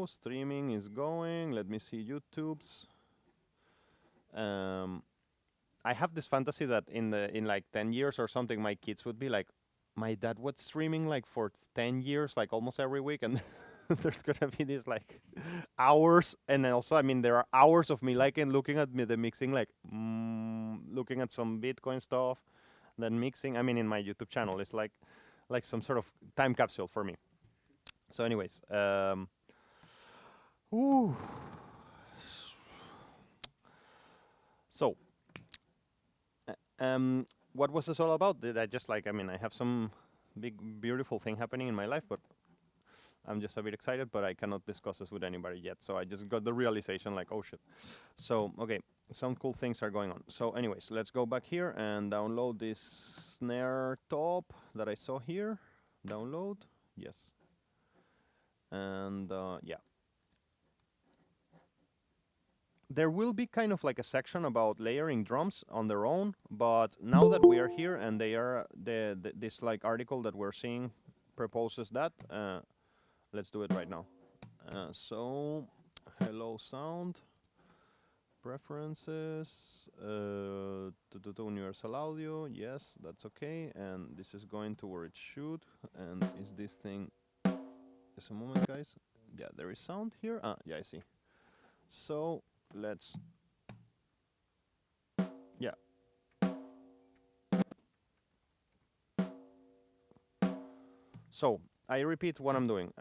go. Streaming is going. Let me see YouTube's. I have this fantasy that in like 10 years or something, my kids would be like, my dad was streaming like for 10 years, like almost every week, and there's gonna be these like hours, and also, I mean, there are hours of me like looking at the mixing, like looking at some Bitcoin stuff, then mixing. I mean, in my YouTube channel, it's like some sort of time capsule for me. So, anyways, ooh. So, what was this all about? Did I just like, I mean, I have some big, beautiful thing happening in my life, but I'm just a bit excited, but I cannot discuss this with anybody yet. So I just got the realization like, oh shit. So, okay, some cool things are going on. So anyways, let's go back here and download this snare top that I saw here. Download, yes. And yeah. There will be kind of like a section about layering drums on their own, but now that we are here and they are this like article that we're seeing proposes that, let's do it right now. So, hello sound, preferences, universal audio, yes, that's okay, and this is going to where it should, and is this thing, just a moment guys, yeah, there is sound here, yeah, I see. So, let's, yeah. So, I repeat what I'm doing.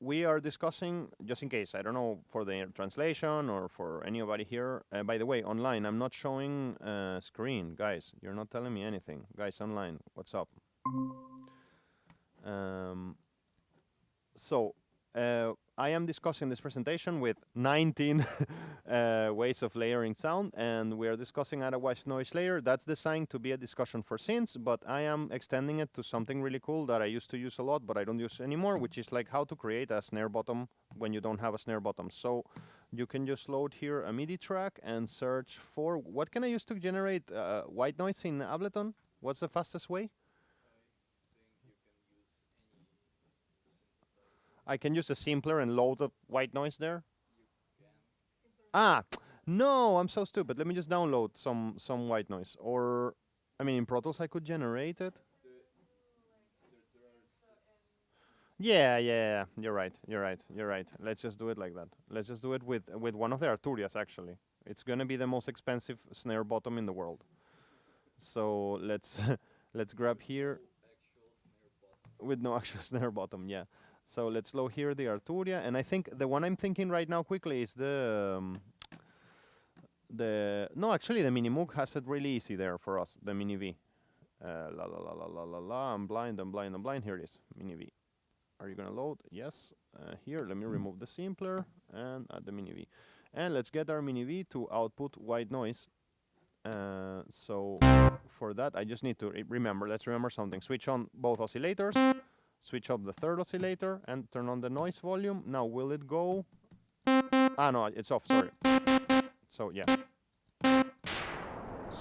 We are discussing, just in case, I don't know for the translation or for anybody here. By the way, online, I'm not showing screen, guys. You're not telling me anything. Guys, online, what's up? So, I am discussing this presentation with 19 ways of layering sound, and we are discussing at a white noise layer. That's designed to be a discussion for synths, but I am extending it to something really cool that I used to use a lot, but I don't use anymore, which is like how to create a snare bottom when you don't have a snare bottom. So you can just load here a MIDI track and search for, what can I use to generate white noise in Ableton? What's the fastest way? I can use a simpler and load the white noise there. Ah, no, I'm so stupid. Let me just download some white noise. Or, I mean, in Pro Tools I could generate it. Yeah, yeah, you're right, you're right, you're right. Let's just do it like that. Let's just do it with one of the Arturias, actually. It's gonna be the most expensive snare bottom in the world. So let's let's grab here with no actual snare bottom, yeah. So let's load here the Arturia, and I think the one I'm thinking right now quickly is the no, actually the Minimoog has it really easy there for us, the Mini V. La la la la la la la. I'm blind. I'm blind. I'm blind. Here it is, Mini V. Are you gonna load? Yes. Here, let me remove the simpler and add the Mini V, and let's get our Mini V to output white noise. So for that, I just need to remember. Let's remember something. Switch on both oscillators. Switch up the third oscillator and turn on the noise volume. Now, will it go? Ah, no, it's off, sorry. So, yeah.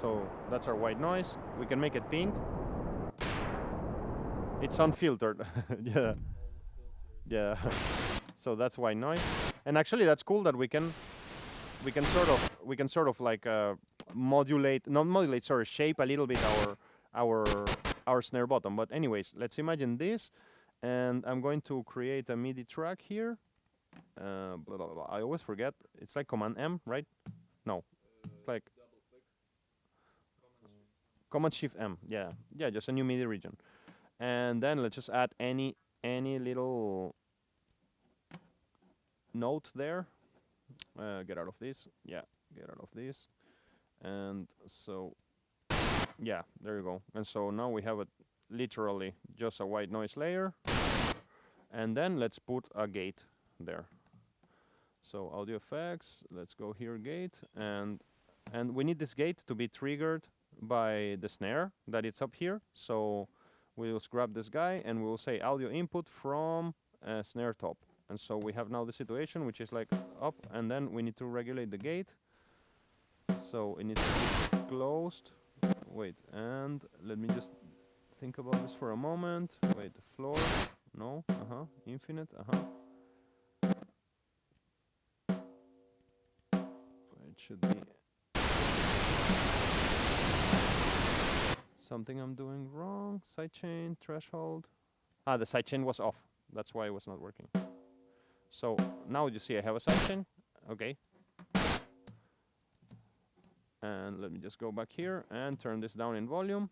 So, that's our white noise. We can make it pink. It's unfiltered. Yeah. Yeah. So, that's white noise. And actually, that's cool that we can sort of like modulate, not modulate, sorry, shape a little bit our snare bottom. But anyways, let's imagine this. And I'm going to create a MIDI track here. Blah, blah, blah. I always forget. It's like Command M, right? No. It's like Command Shift M. Yeah. Yeah, just a new MIDI region. And then let's just add any little note there. Get out of this. Yeah, get out of this. And so, yeah, there you go. And so now we have it literally just a white noise layer. And then let's put a gate there. So audio effects, let's go here, gate, and we need this gate to be triggered by the snare that it's up here. So we'll grab this guy and we'll say audio input from snare top. And so we have now the situation which is like up, and then we need to regulate the gate. So it needs to be closed. Wait, and let me just think about this for a moment. Wait, floor. No, infinite, should be something I'm doing wrong. Sidechain, threshold. Ah, the sidechain was off. That's why it was not working. So now you see I have a sidechain. Okay. And let me just go back here and turn this down in volume.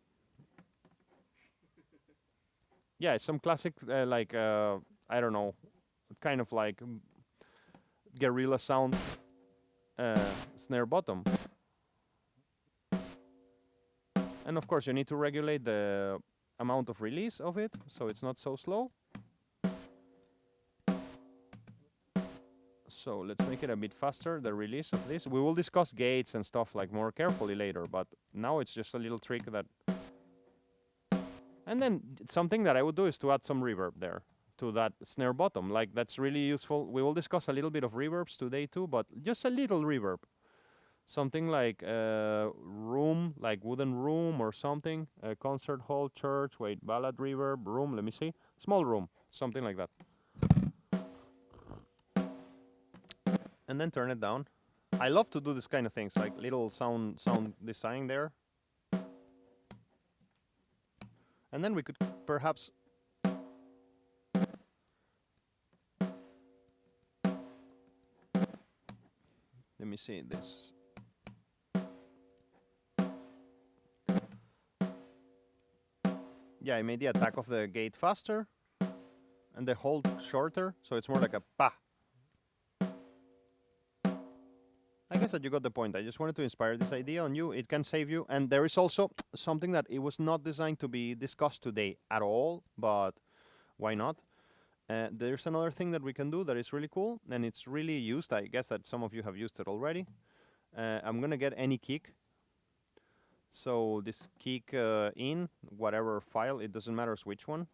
Yeah, it's some classic, like, I don't know, kind of like guerrilla sound snare bottom. And of course, you need to regulate the amount of release of it, so it's not so slow. So let's make it a bit faster, the release of this. We will discuss gates and stuff like more carefully later, but now it's just a little trick that... And then something that I would do is to add some reverb there to that snare bottom. Like, that's really useful. We will discuss a little bit of reverbs today too, but just a little reverb. Something like room, like wooden room or something. Concert hall, church, wait, ballad reverb, room, let me see. Small room, something like that. And then turn it down. I love to do this kind of things, like little sound design there. And then we could perhaps let me see this. Yeah, I made the attack of the gate faster and the hold shorter, so it's more like a pa. I guess that you got the point. I just wanted to inspire this idea on you. It can save you. And there is also something that it was not designed to be discussed today at all, but why not? There's another thing that we can do that is really cool, and it's really used. I guess that some of you have used it already. I'm going to get any kick. So this kick in, whatever file, it doesn't matter which one.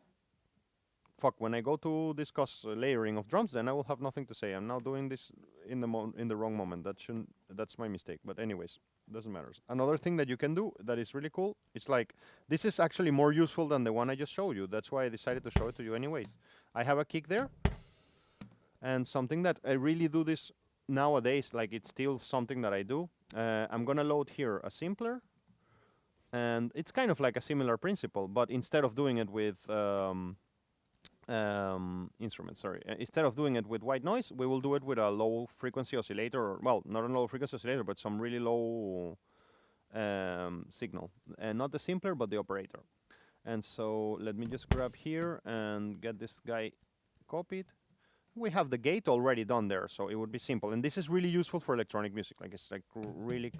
Fuck, when I go to discuss layering of drums, then I will have nothing to say. I'm now doing this in the wrong moment. That's my mistake. But anyways, doesn't matter. Another thing that you can do that is really cool, it's like, this is actually more useful than the one I just showed you. That's why I decided to show it to you anyways. I have a kick there. And something that I really do this nowadays, like it's still something that I do. I'm gonna load here a simpler. And it's kind of like a similar principle, but instead of doing it with... instruments, sorry. Instead of doing it with white noise, we will do it with a low frequency oscillator, or, well, not a low frequency oscillator, but some really low signal. And not the simpler, but the operator. And so let me just grab here and get this guy copied. We have the gate already done there, so it would be simple. And this is really useful for electronic music. Like, it's like really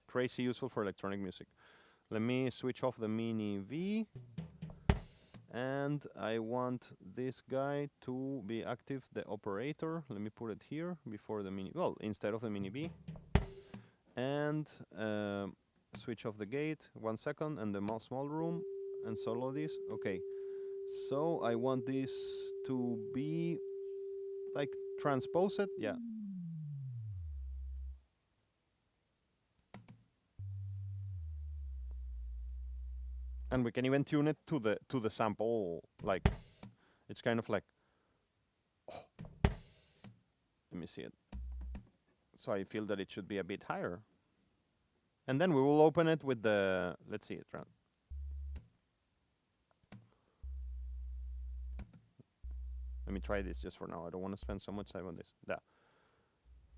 crazy useful for electronic music. Let me switch off the mini V. And I want this guy to be active, the operator. Let me put it here before the mini, well, instead of the mini B. And switch off the gate, 1 second, and the small room, and solo this. Okay, so I want this to be, like, transpose it, yeah. And we can even tune it to the sample, like, it's kind of like, oh. Let me see it. So I feel that it should be a bit higher. And then we will open it with the, let's see it run. Let me try this just for now. I don't want to spend so much time on this. Yeah.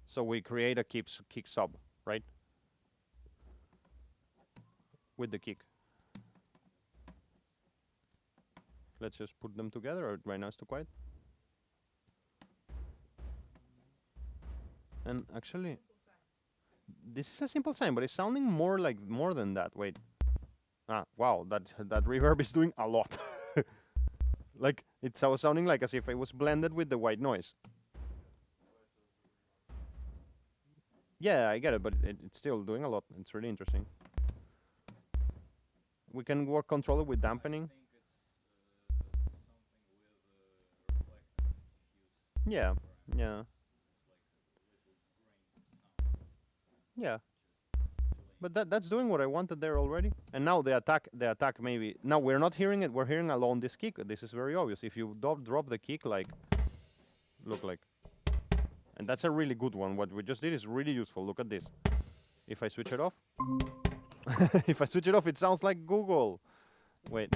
So we create a kick sub, right? With the kick. Let's just put them together, or right now it's too quiet. And actually, this is a simple sign, but it's sounding more like more than that. Wait. Ah, wow, that reverb is doing a lot. Like, it's sounding like as if it was blended with the white noise. Yeah, I get it, but it's still doing a lot. It's really interesting. We can control it with dampening. Yeah, yeah. Yeah. But that's doing what I wanted there already. And now the attack maybe... Now we're not hearing it, we're hearing alone this kick. This is very obvious. If you drop the kick, like... Look like... And that's a really good one. What we just did is really useful. Look at this. If I switch it off, if I switch it off, it sounds like Google. Wait.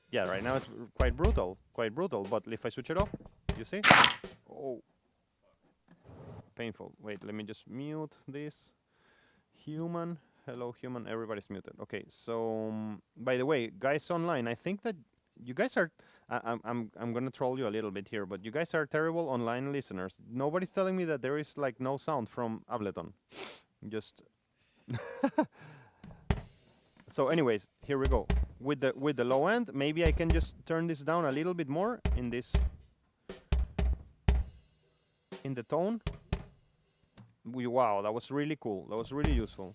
Yeah, right now it's quite brutal, but if I switch it off, you see? Oh. Painful. Wait, let me just mute this. Human. Hello, human. Everybody's muted. Okay, so by the way, guys online, I think that you guys are. I'm gonna troll you a little bit here, but you guys are terrible online listeners. Nobody's telling me that there is like no sound from Ableton. Just. So, anyways, here we go. With the low end, maybe I can just turn this down a little bit more in this. In the tone. Wow, that was really cool. That was really useful.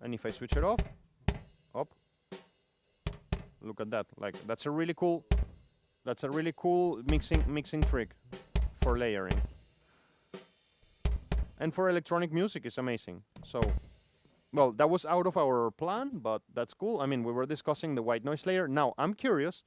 And if I switch it off, up, look at that. Like that's a really cool mixing trick for layering. And for electronic music, it's amazing. So, well, that was out of our plan, but that's cool. I mean, we were discussing the white noise layer. Now I'm curious.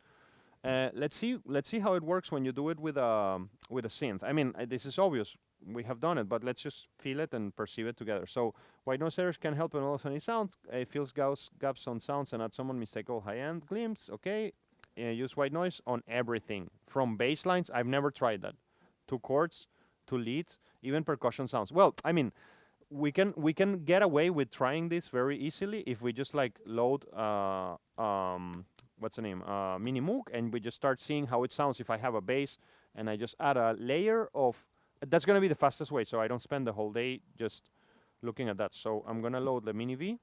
Let's see how it works when you do it with a synth. I mean, this is obvious. We have done it, but let's just feel it and perceive it together. So white noise layers can help analyze any sound. It fills gaps on sounds and add some unmistakable high-end glimpse. Okay, use white noise on everything from bass lines. I've never tried that. To chords, to leads, even percussion sounds. Well, I mean, we can get away with trying this very easily if we just like load what's the name? Minimoog, and we just start seeing how it sounds if I have a bass and I just add a layer of. That's gonna be the fastest way, so I don't spend the whole day just looking at that. So I'm gonna load the Mini V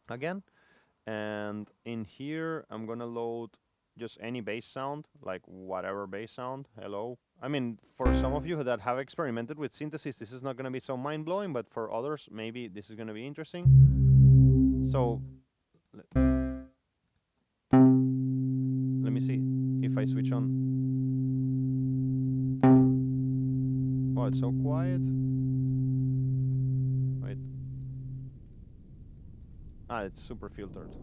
again, and in here I'm gonna load just any bass sound, like whatever bass sound. Hello. I mean, for some of you that have experimented with synthesis, this is not gonna be so mind-blowing, but for others, maybe this is gonna be interesting. So let me see if I switch on. Oh, it's so quiet. Wait. Ah, it's super filtered.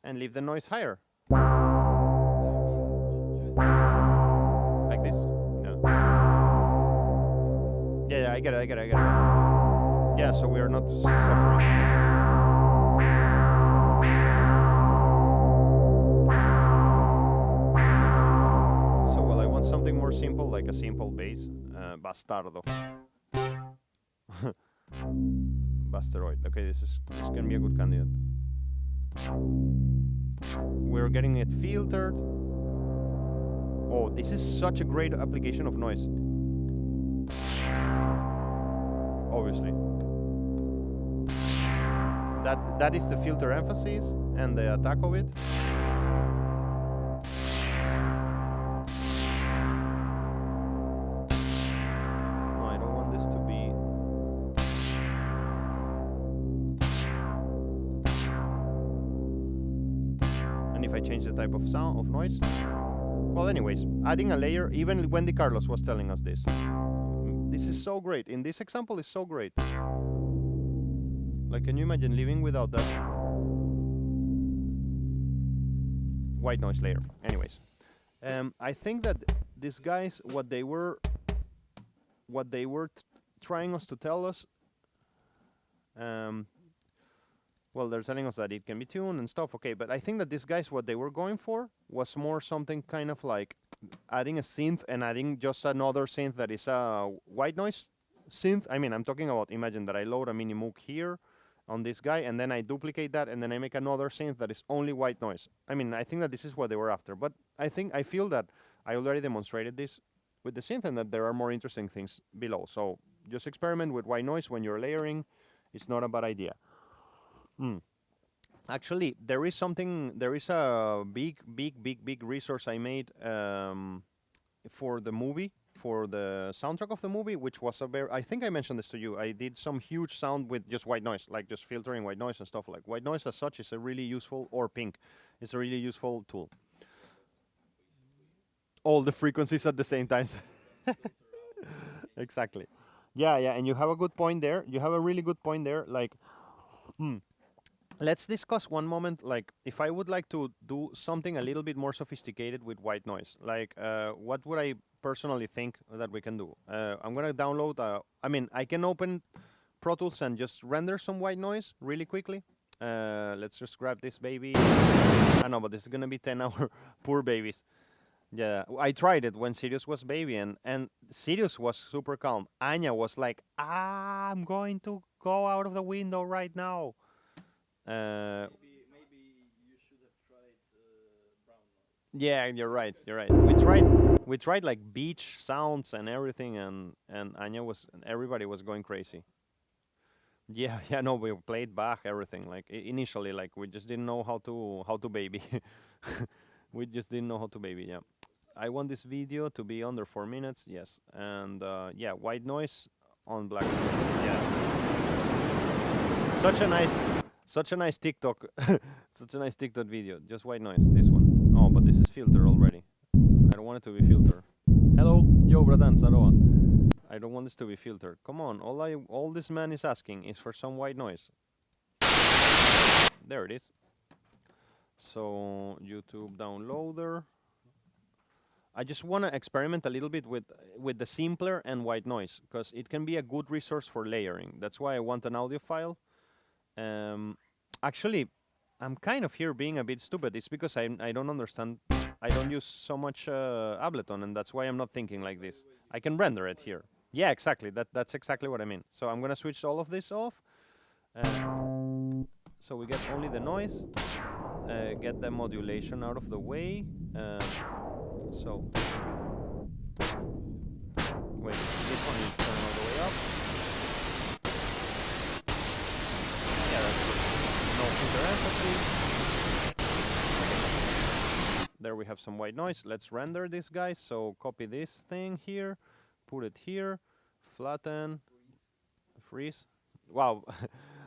And leave the noise higher. Like this? Yeah, I get it. Yeah, so we are not suffering. So, well, I want something more simple, like a simple bass. Bastardo. Basteroid. Okay, this can be a good candidate. We're getting it filtered. Oh, this is such a great application of noise. Obviously. That is the filter emphasis and the attack of it. No, I don't want this to be. And if I change the type of sound of noise. Well, anyways, adding a layer. Even Wendy Carlos was telling us this. This is so great. In this example, it's so great. Like, can you imagine living without that white noise layer? Anyways, I think that these guys, what they were trying us to tell us, well, they're telling us that it can be tuned and stuff. Okay, but I think that these guys, what they were going for was more something kind of like adding a synth and adding just another synth that is a white noise synth. I mean, I'm talking about, imagine that I load a Minimoog here on this guy, and then I duplicate that, and then I make another synth that is only white noise. I mean, I think that this is what they were after, but I feel that I already demonstrated this with the synth, and that there are more interesting things below. So just experiment with white noise when you're layering. It's not a bad idea. Actually, there is a big resource I made for the movie, for the soundtrack of the movie, which was I think I mentioned this to you. I did some huge sound with just white noise, like just filtering white noise and stuff. Like white noise as such is a really useful, or pink, it's a really useful tool. all the frequencies at the same time. Exactly. Yeah, yeah, and you have a good point there. You have a really good point there. Like, let's discuss one moment. Like, if I would like to do something a little bit more sophisticated with white noise, like, what would I personally think that we can do? I'm gonna download. I mean, I can open Pro Tools and just render some white noise really quickly. Let's just grab this baby. I know, but this is gonna be 10-hour poor babies. Yeah, I tried it when Sirius was baby, and Sirius was super calm. Anya was like, I'm going to go out of the window right now. Maybe you should have tried brown noise. Yeah, you're right. You're right. We tried like beach sounds and everything, and Anya was, everybody was going crazy. Yeah, yeah, no, we played Bach, everything. Like initially, like we just didn't know how to baby. We just didn't know how to baby. Yeah, I want this video to be under 4 minutes. Yes, and yeah, white noise on black screen. Yeah, such a nice TikTok, such a nice TikTok video. Just white noise. This one. Oh, but this is filter already. I don't want it to be filter. Hello, yo, bratan, Saroa. I don't want this to be filtered. Come on, all this man is asking is for some white noise. There it is. So YouTube downloader. I just want to experiment a little bit with the simpler and white noise, because it can be a good resource for layering. That's why I want an audio file. Actually, I'm kind of here being a bit stupid. It's because I don't understand. I don't use so much Ableton, and that's why I'm not thinking like this. I can render it here. Yeah, exactly. That's exactly what I mean. So I'm gonna switch all of this off. So we get only the noise. Get the modulation out of the way. So wait, this one is turn all the way up. Yeah, that's good. No filter emphasis. There we have some white noise. Let's render this, guys. So copy this thing here, put it here, flatten, freeze. Wow.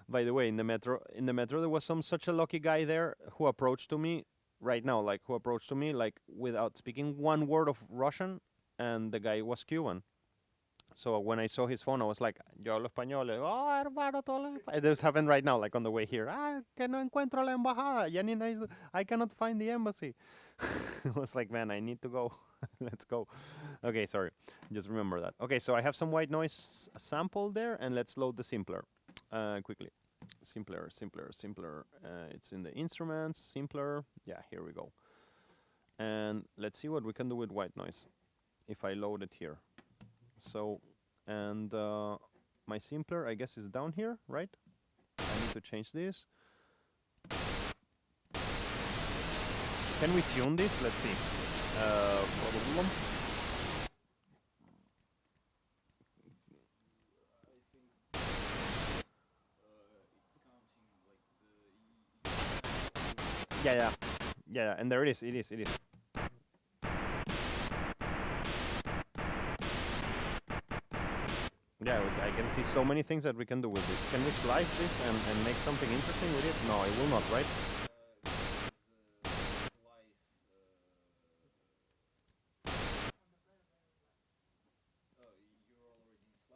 By the way, in the metro there was such a lucky guy there who approached to me right now, like who approached to me like without speaking one word of Russian, and the guy was Cuban. So when I saw his phone, I was like, yo hablo español. Oh, hermano, todo this happened right now, like on the way here. Que no encuentro la embajada. I cannot find the embassy. I was like, man, I need to go. Let's go. Okay, sorry. Just remember that. Okay, so I have some white noise sample there, and let's load the simpler quickly. Simpler. It's in the instruments. Simpler. Yeah, here we go. And let's see what we can do with white noise if I load it here. So, and my simpler, I guess, is down here, right? I need to change this. Can we tune this? Let's see. Yeah, and there it is. It is. Yeah, I can see so many things that we can do with this. Can we slice this and make something interesting with it? No, it will not, right?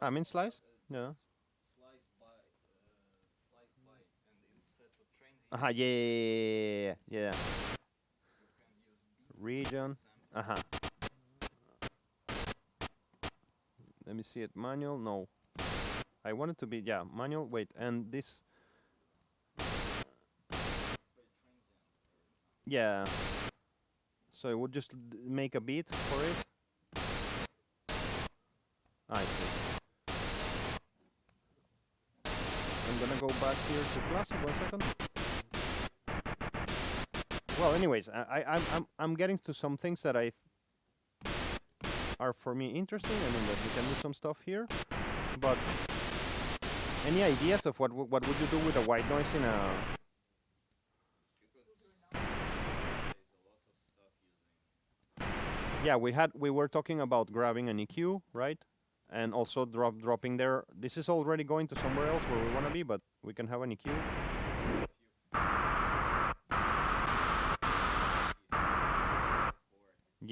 I mean slice? Yeah. Slice by, and instead of transient, Yeah. Region. Let me see it. Manual? No. I want it to be, yeah, manual. Wait, and this. Yeah. So it would just make a beat for it. I see. I'm gonna go back here to classic. 1 second. Well, anyways, I'm getting to some things that are for me interesting. I mean that we can do some stuff here, but any ideas of what would you do with a white noise in a? Yeah, we were talking about grabbing an EQ, right? And also dropping there. This is already going to somewhere else where we want to be, but we can have an EQ.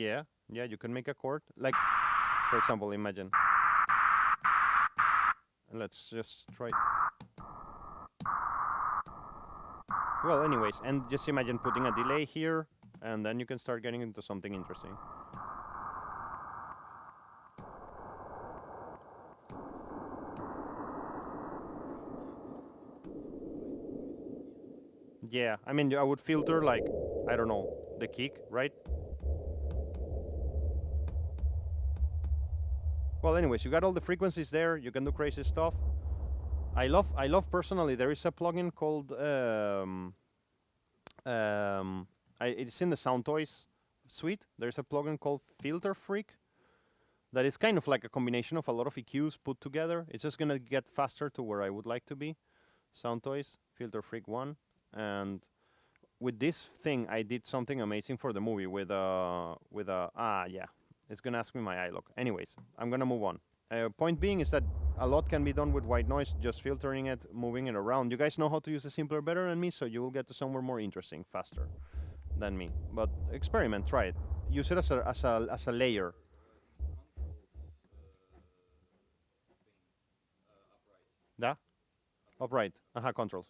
Yeah, yeah, you can make a chord. Like, for example, imagine. And let's just try. Well, anyways, and just imagine putting a delay here, and then you can start getting into something interesting. Yeah, I mean, I would filter, like, I don't know, the kick, right? Well, anyways, you got all the frequencies there. You can do crazy stuff. I love personally, there is a plugin called, it's in the Sound Toys suite. There's a plugin called Filter Freak that is kind of like a combination of a lot of EQs put together. It's just gonna get faster to where I would like to be. Sound Toys, Filter Freak 1. And with this thing, I did something amazing for the movie with yeah, it's gonna ask me my eye lock. Anyways, I'm gonna move on. Point being is that a lot can be done with white noise, just filtering it, moving it around. You guys know how to use a simpler better than me, so you will get to somewhere more interesting faster than me. But experiment, try it. Use it as a layer. Da? Upright. Controls.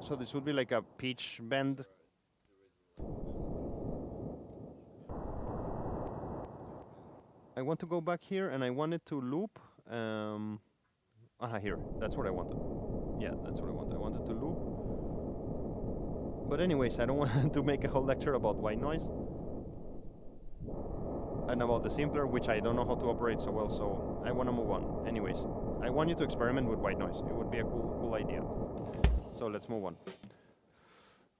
So this would be like a pitch bend. I want to go back here and I want it to loop. Here. That's what I wanted. Yeah, that's what I wanted. I wanted to loop. But anyways, I don't want to make a whole lecture about white noise. And about the simpler, which I don't know how to operate so well, so I want to move on. Anyways, I want you to experiment with white noise. It would be a cool idea. So let's move on.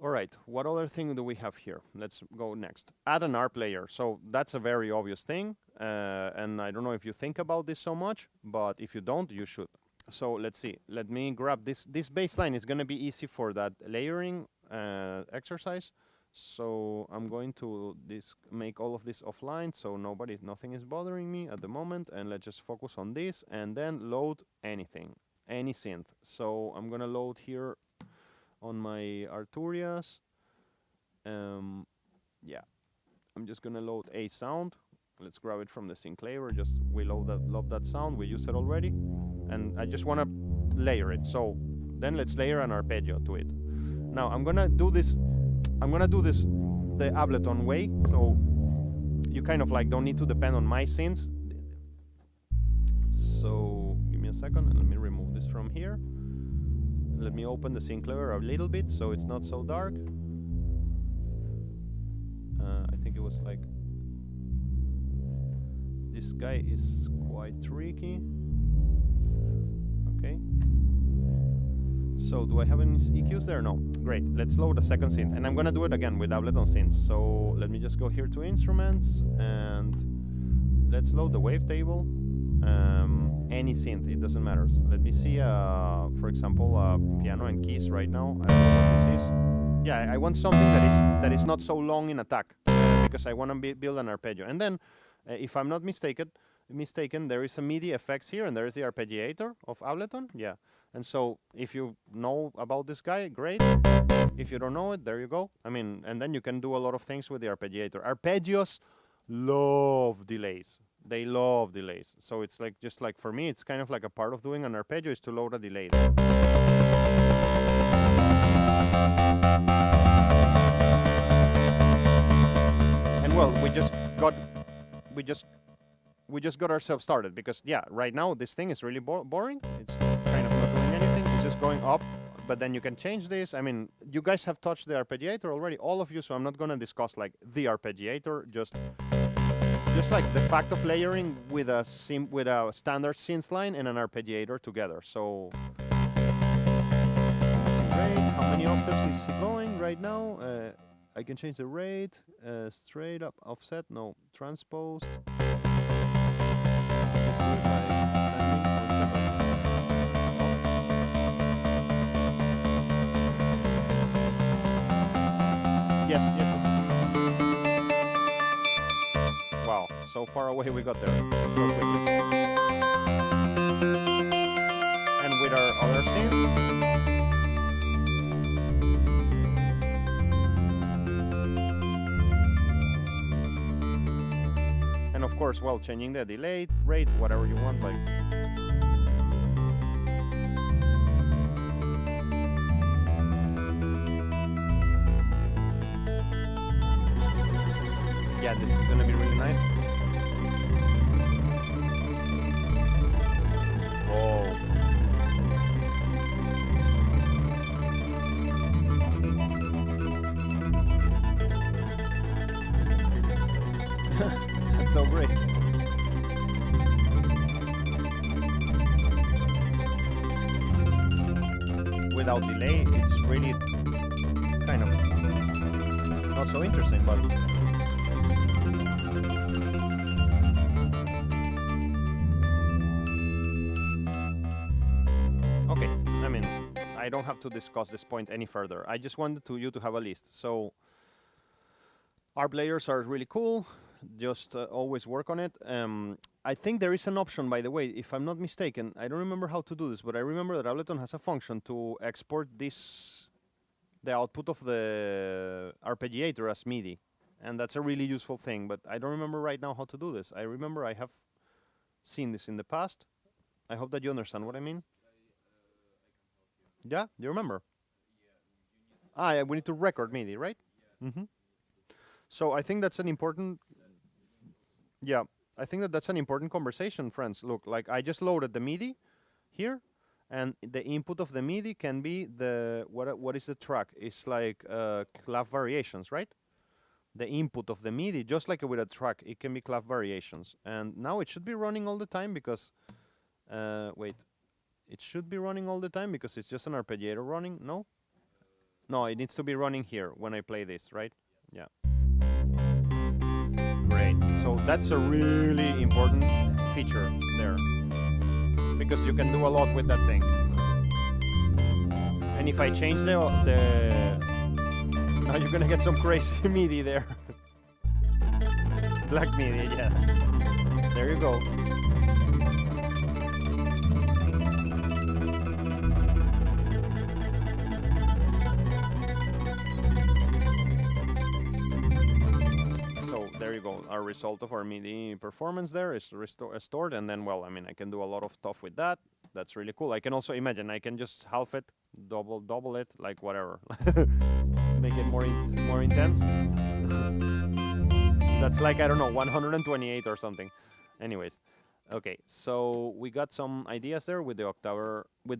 All right, what other thing do we have here? Let's go next. Add an ARP layer. So that's a very obvious thing. And I don't know if you think about this so much, but if you don't, you should. So let's see. Let me grab this. This baseline is going to be easy for that layering exercise. So I'm going to make all of this offline, so nothing is bothering me at the moment. And let's just focus on this and then load anything, any synth. So I'm going to load here on my Arturias. Yeah, I'm just gonna load a sound. Let's grab it from the sync layer. We love that sound. We use it already, and I just want to layer it. So then let's layer an arpeggio to it. Now I'm gonna do this the Ableton way. So you kind of like don't need to depend on my synths. So give me a second and let me remove this from here. Let me open the sync layer a little bit so it's not so dark. I think it was like... This guy is quite tricky. Okay. So do I have any EQs there? No. Great. Let's load a second synth. And I'm gonna do it again with Ableton synths. So let me just go here to instruments and let's load the wavetable. Any synth, it doesn't matter. So let me see, for example, piano and keys right now. I don't know what this is. Yeah, I want something that is not so long in attack because I want to build an arpeggio. And then, if I'm not mistaken, there is a MIDI effects here, and there is the arpeggiator of Ableton. Yeah, and so if you know about this guy, great. If you don't know it, there you go. I mean, and then you can do a lot of things with the arpeggiator. Arpeggios love delays. They love delays. So it's like, just like for me, it's kind of like a part of doing an arpeggio is to load a delay. And well, we just got ourselves started because yeah, right now this thing is really boring. It's kind of not doing anything. It's just going up, but then you can change this. I mean, you guys have touched the arpeggiator already, all of you, so I'm not going to discuss like the arpeggiator, just like the fact of layering with a standard synth line and an arpeggiator together. So great. How many octaves is he going right now? I can change the rate, straight up, offset, no, transpose. Yes. Wow, so far away we got there so quickly. And with our other synth, of course, well, changing the delay rate, whatever you want, like. Yeah, this is gonna be really nice. Whoa. That's so great. Without delay, it's really kind of not so interesting, but okay, I mean, I don't have to discuss this point any further. I just wanted you to have a list. So our players are really cool. Just always work on it. I think there is an option, by the way, if I'm not mistaken. I don't remember how to do this, but I remember that Ableton has a function to export the output of the arpeggiator as MIDI. And that's a really useful thing, but I don't remember right now how to do this. I remember I have seen this in the past. I hope that you understand what I mean. Yeah, do you remember? Yeah, we need to record MIDI, right? Mm-hmm. So I think that's an important. Yeah, I think that's an important conversation, friends. Look, like I just loaded the MIDI here, and the input of the MIDI can be the what is the track? It's like clav variations, right? The input of the MIDI, just like with a track, it can be clav variations. And now it should be running all the time because wait. It should be running all the time because it's just an arpeggiator running, no? No, it needs to be running here when I play this, right? Yeah. Great. So that's a really important feature there. Because you can do a lot with that thing. And if I change the now you're gonna get some crazy MIDI there. Black MIDI, yeah. There you go. There you go. Our result of our MIDI performance there is stored, and then, well, I mean, I can do a lot of stuff with that. That's really cool. I can also imagine I can just half it, double it, like whatever, make it more intense. That's like, I don't know, 128 or something. Anyways, okay. So we got some ideas there with the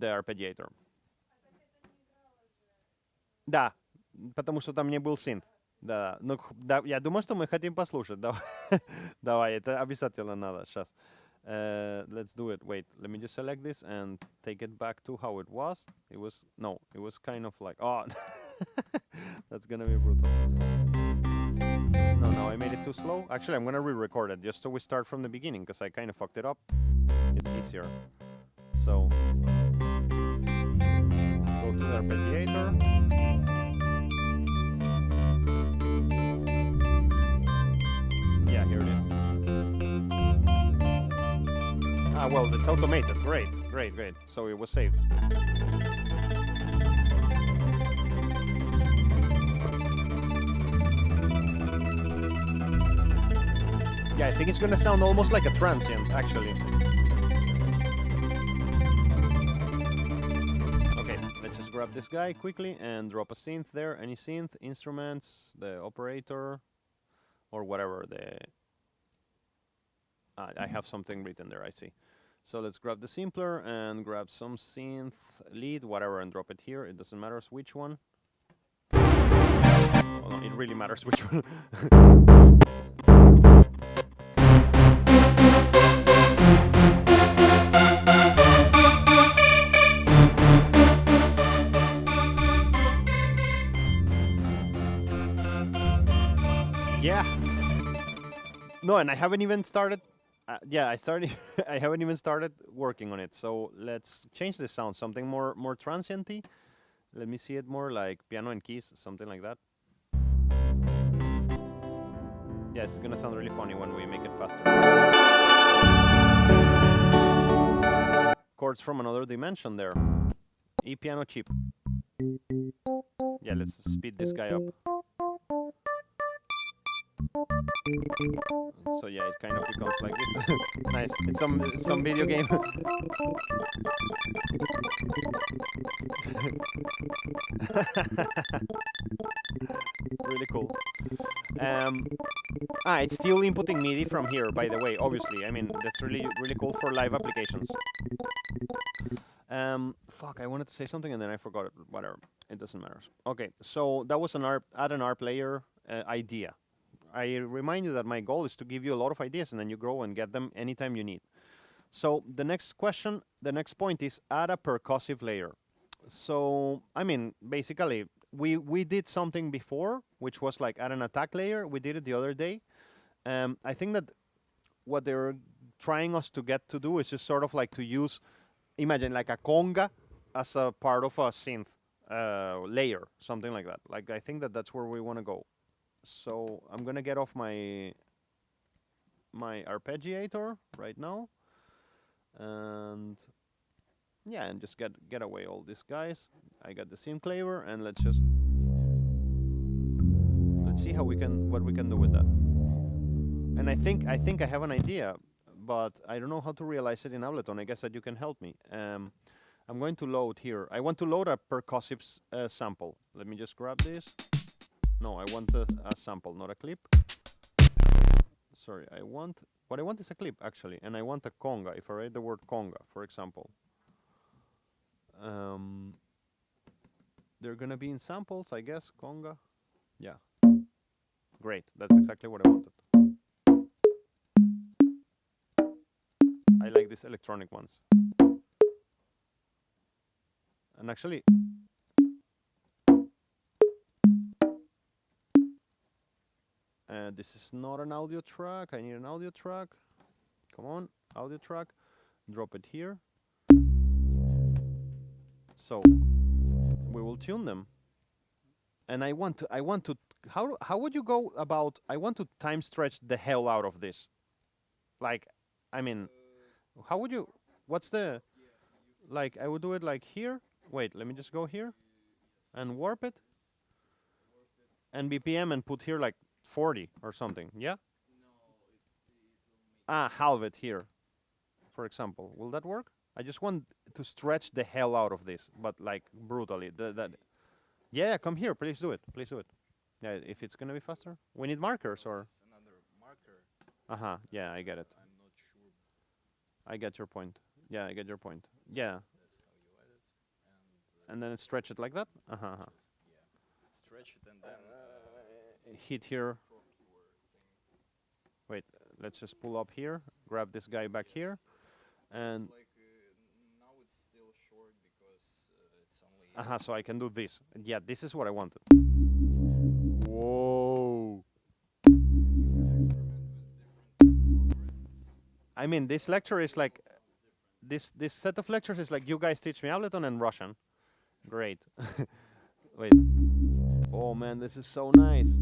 arpeggiator. Да, потому что там не был синт. Да, ну, да, я думаю, что мы хотим послушать. Давай, это обязательно надо. Сейчас. Let's do it. Wait, let me just select this and take it back to how it was. It was kind of like, oh, that's gonna be brutal. No, I made it too slow. Actually, I'm gonna re-record it just so we start from the beginning because I kind of fucked it up. It's easier. So, go to the arpeggiator. Yeah, here it is. Ah, well, it's automated. Great. So it was saved. Yeah, I think it's gonna sound almost like a transient, actually. Okay, let's just grab this guy quickly and drop a synth there. Any synth, instruments, the operator, or whatever I have something written there, I see. So let's grab the simpler and grab some synth, lead, whatever, and drop it here. It doesn't matter which one. Well, no, it really matters which one. Yeah. No, and I haven't even started. Yeah, I started. I haven't even started working on it. So let's change the sound, something more transient-y. Let me see it more like piano and keys, something like that. Yeah, it's gonna sound really funny when we make it faster. Chords from another dimension there. E piano cheap. Yeah, let's speed this guy up. So yeah, it kind of becomes like this. Nice. It's some video game. Really cool. It's still inputting MIDI from here, by the way, obviously. I mean, that's really cool for live applications. Fuck, I wanted to say something and then I forgot it. Whatever. It doesn't matter. Okay, so that was add an ARP layer idea. I remind you that my goal is to give you a lot of ideas and then you grow and get them anytime you need. So the next point is add a percussive layer. So, I mean, basically, we did something before, which was like add an attack layer. We did it the other day. I think that what they're trying us to get to do is just sort of like to use, imagine like a conga as a part of a synth layer, something like that. Like, I think that that's where we want to go. So I'm gonna get off my arpeggiator right now, and yeah, and just get away all these guys. I got the synth claver, and let's see what we can do with that. And I think I have an idea, but I don't know how to realize it in Ableton. I guess that you can help me. I'm going to load here. I want to load a percussive sample. Let me just grab this. No, I want a sample, not a clip. Sorry, what I want is a clip, actually. And I want a conga, if I write the word conga, for example. They're gonna be in samples, I guess, conga. Yeah. Great, that's exactly what I wanted. I like these electronic ones. And actually, this is not an audio track. I need an audio track. Come on, audio track. Drop it here. So we will tune them. And I want to. How would you go about? I want to time stretch the hell out of this. Like, I mean, how would you? What's the? Like, I would do it like here. Wait, let me just go here, and warp it. And BPM and put here like 40 or something, yeah? Halve it here, for example. Will that work? I just want to stretch the hell out of this, but like brutally. Yeah, come here, please do it. Please do it. Yeah, if it's gonna be faster. We need markers or. Another marker. Yeah, I get it. I'm not sure. I get your point. Yeah, I get your point. Yeah. That's how you add it. And then stretch it like that. Just, yeah. Stretch it and then. Hit here. Wait, let's just pull up here. Grab this guy back here, and. It's like, now it's still short because it's only. So I can do this. Yeah, this is what I wanted. Whoa. I mean, this lecture is like, this set of lectures is like you guys teach me Ableton and Russian. Great. Wait. Oh man, this is so nice.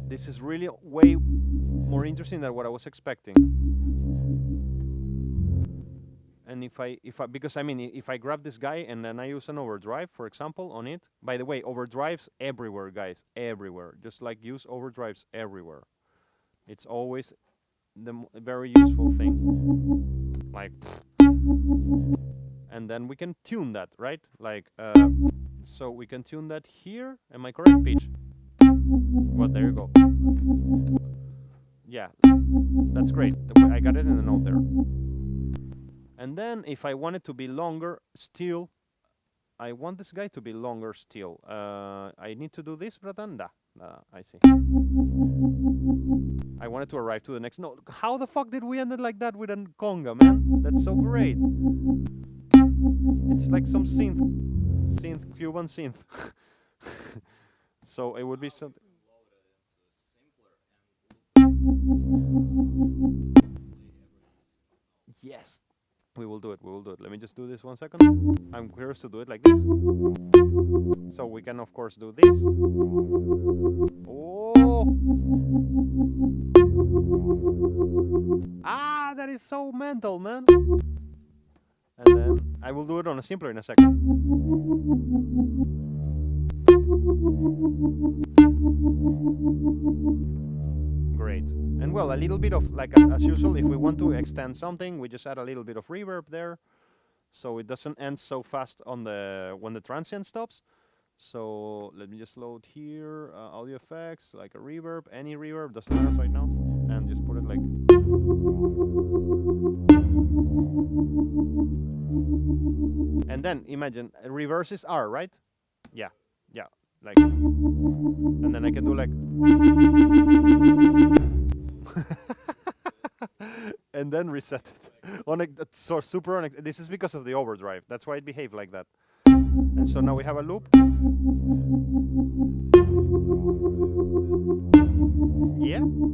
This is really way more interesting than what I was expecting. And because I mean, if I grab this guy and then I use an overdrive, for example, on it. By the way, overdrives everywhere, guys, everywhere. Just like use overdrives everywhere. It's always the very useful thing. Like, and then we can tune that, right? Like, so we can tune that here. Am I correct, Peach? Well, there you go. Yeah, that's great. I got it in the note there. And then if I want it to be longer still, I want this guy to be longer still. I need to do this, Bratan? I see. I wanted to arrive to the next note. How the fuck did we end it like that with a conga, man? That's so great. It's like some synth, Cuban synth. So it would be something. Yes, we will do it. We will do it. Let me just do this 1 second. I'm curious to do it like this. So we can, of course, do this. Oh! That is so mental, man. And then I will do it on a simpler in a second. Great. And well, a little bit of, like, as usual, if we want to extend something, we just add a little bit of reverb there, so it doesn't end so fast on when the transient stops. So let me just load here audio effects, like a reverb, any reverb, doesn't matter right now, and just put it like. And then imagine reverse is R, right? Yeah, yeah, like, and then I can do like. And then reset it. So super this is because of the overdrive. That's why it behaved like that. And so now we have a loop.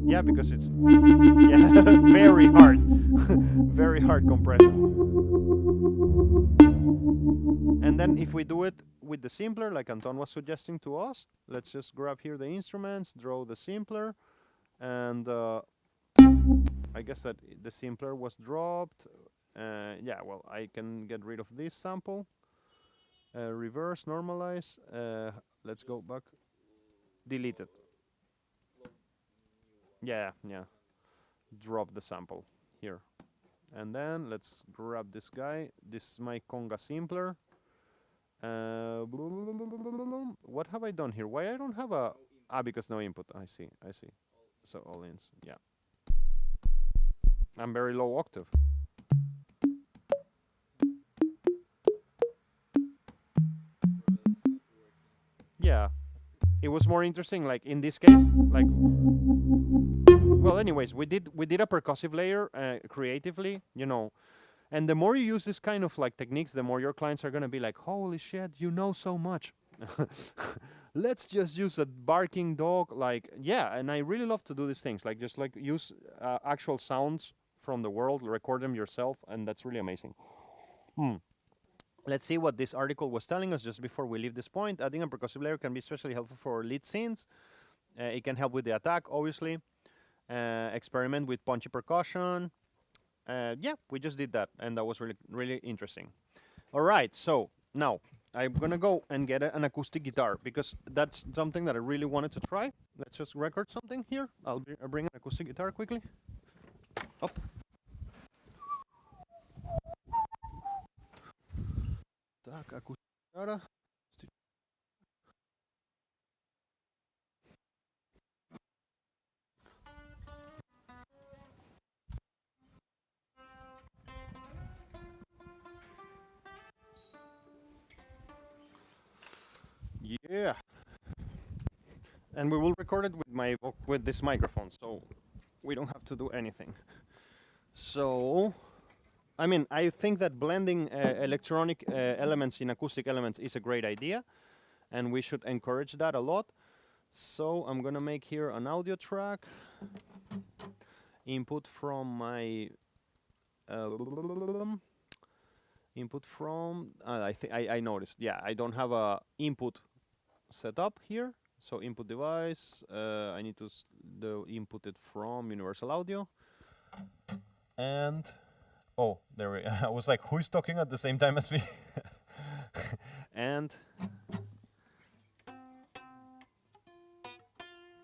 Yeah, because it's very hard, very hard compression. And then if we do it with the simpler, like Anton was suggesting to us, let's just grab here the instruments, draw the simpler, and I guess that the simpler was dropped. Yeah, well, I can get rid of this sample. Reverse, normalize. Let's go back. Delete it. Yeah. Drop the sample here. And then let's grab this guy. This is my conga simpler. What have I done here? Why I don't have a... because no input. I see. So all ins, yeah. I'm very low octave. Yeah. It was more interesting, like in this case, like... Well, anyways, we did a percussive layer creatively, you know. And the more you use this kind of like techniques, the more your clients are gonna be like, holy shit, you know so much. Let's just use a barking dog, like, yeah. And I really love to do these things, like just like use actual sounds from the world, record them yourself, and that's really amazing. Let's see what this article was telling us just before we leave this point. Adding a percussive layer can be especially helpful for lead scenes. It can help with the attack, obviously. Experiment with punchy percussion. Yeah, we just did that, and that was really, really interesting. All right, so now I'm gonna go and get an acoustic guitar because that's something that I really wanted to try. Let's just record something here. I'll bring an acoustic guitar quickly. Up. Так, acoustic guitar. Yeah, and we will record it with this microphone, so we don't have to do anything. So, I mean, I think that blending electronic elements in acoustic elements is a great idea, and we should encourage that a lot. So I'm gonna make here an audio track. Input from my input from I noticed. Yeah, I don't have a input set up here. So input device. I need to input it from Universal Audio. And oh, there we. I was like, who is talking at the same time as me? And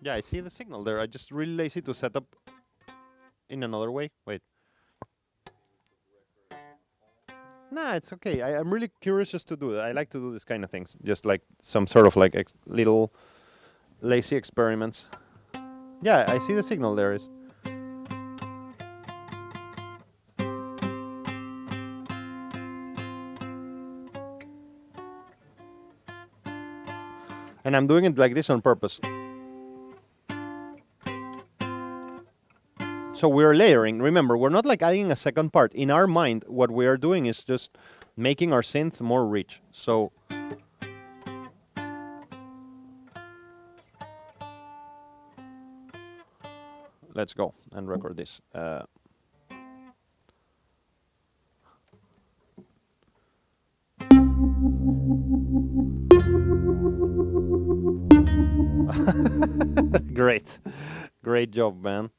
yeah, I see the signal there. I just really lazy to set up in another way. Wait. Nah, it's okay. I'm really curious just to do that. I like to do this kind of things. Just like some sort of like little lazy experiments. Yeah, I see the signal there is. And I'm doing it like this on purpose. So we're layering. Remember, we're not like adding a second part. In our mind, what we are doing is just making our synth more rich. So let's go and record this. Great job, man.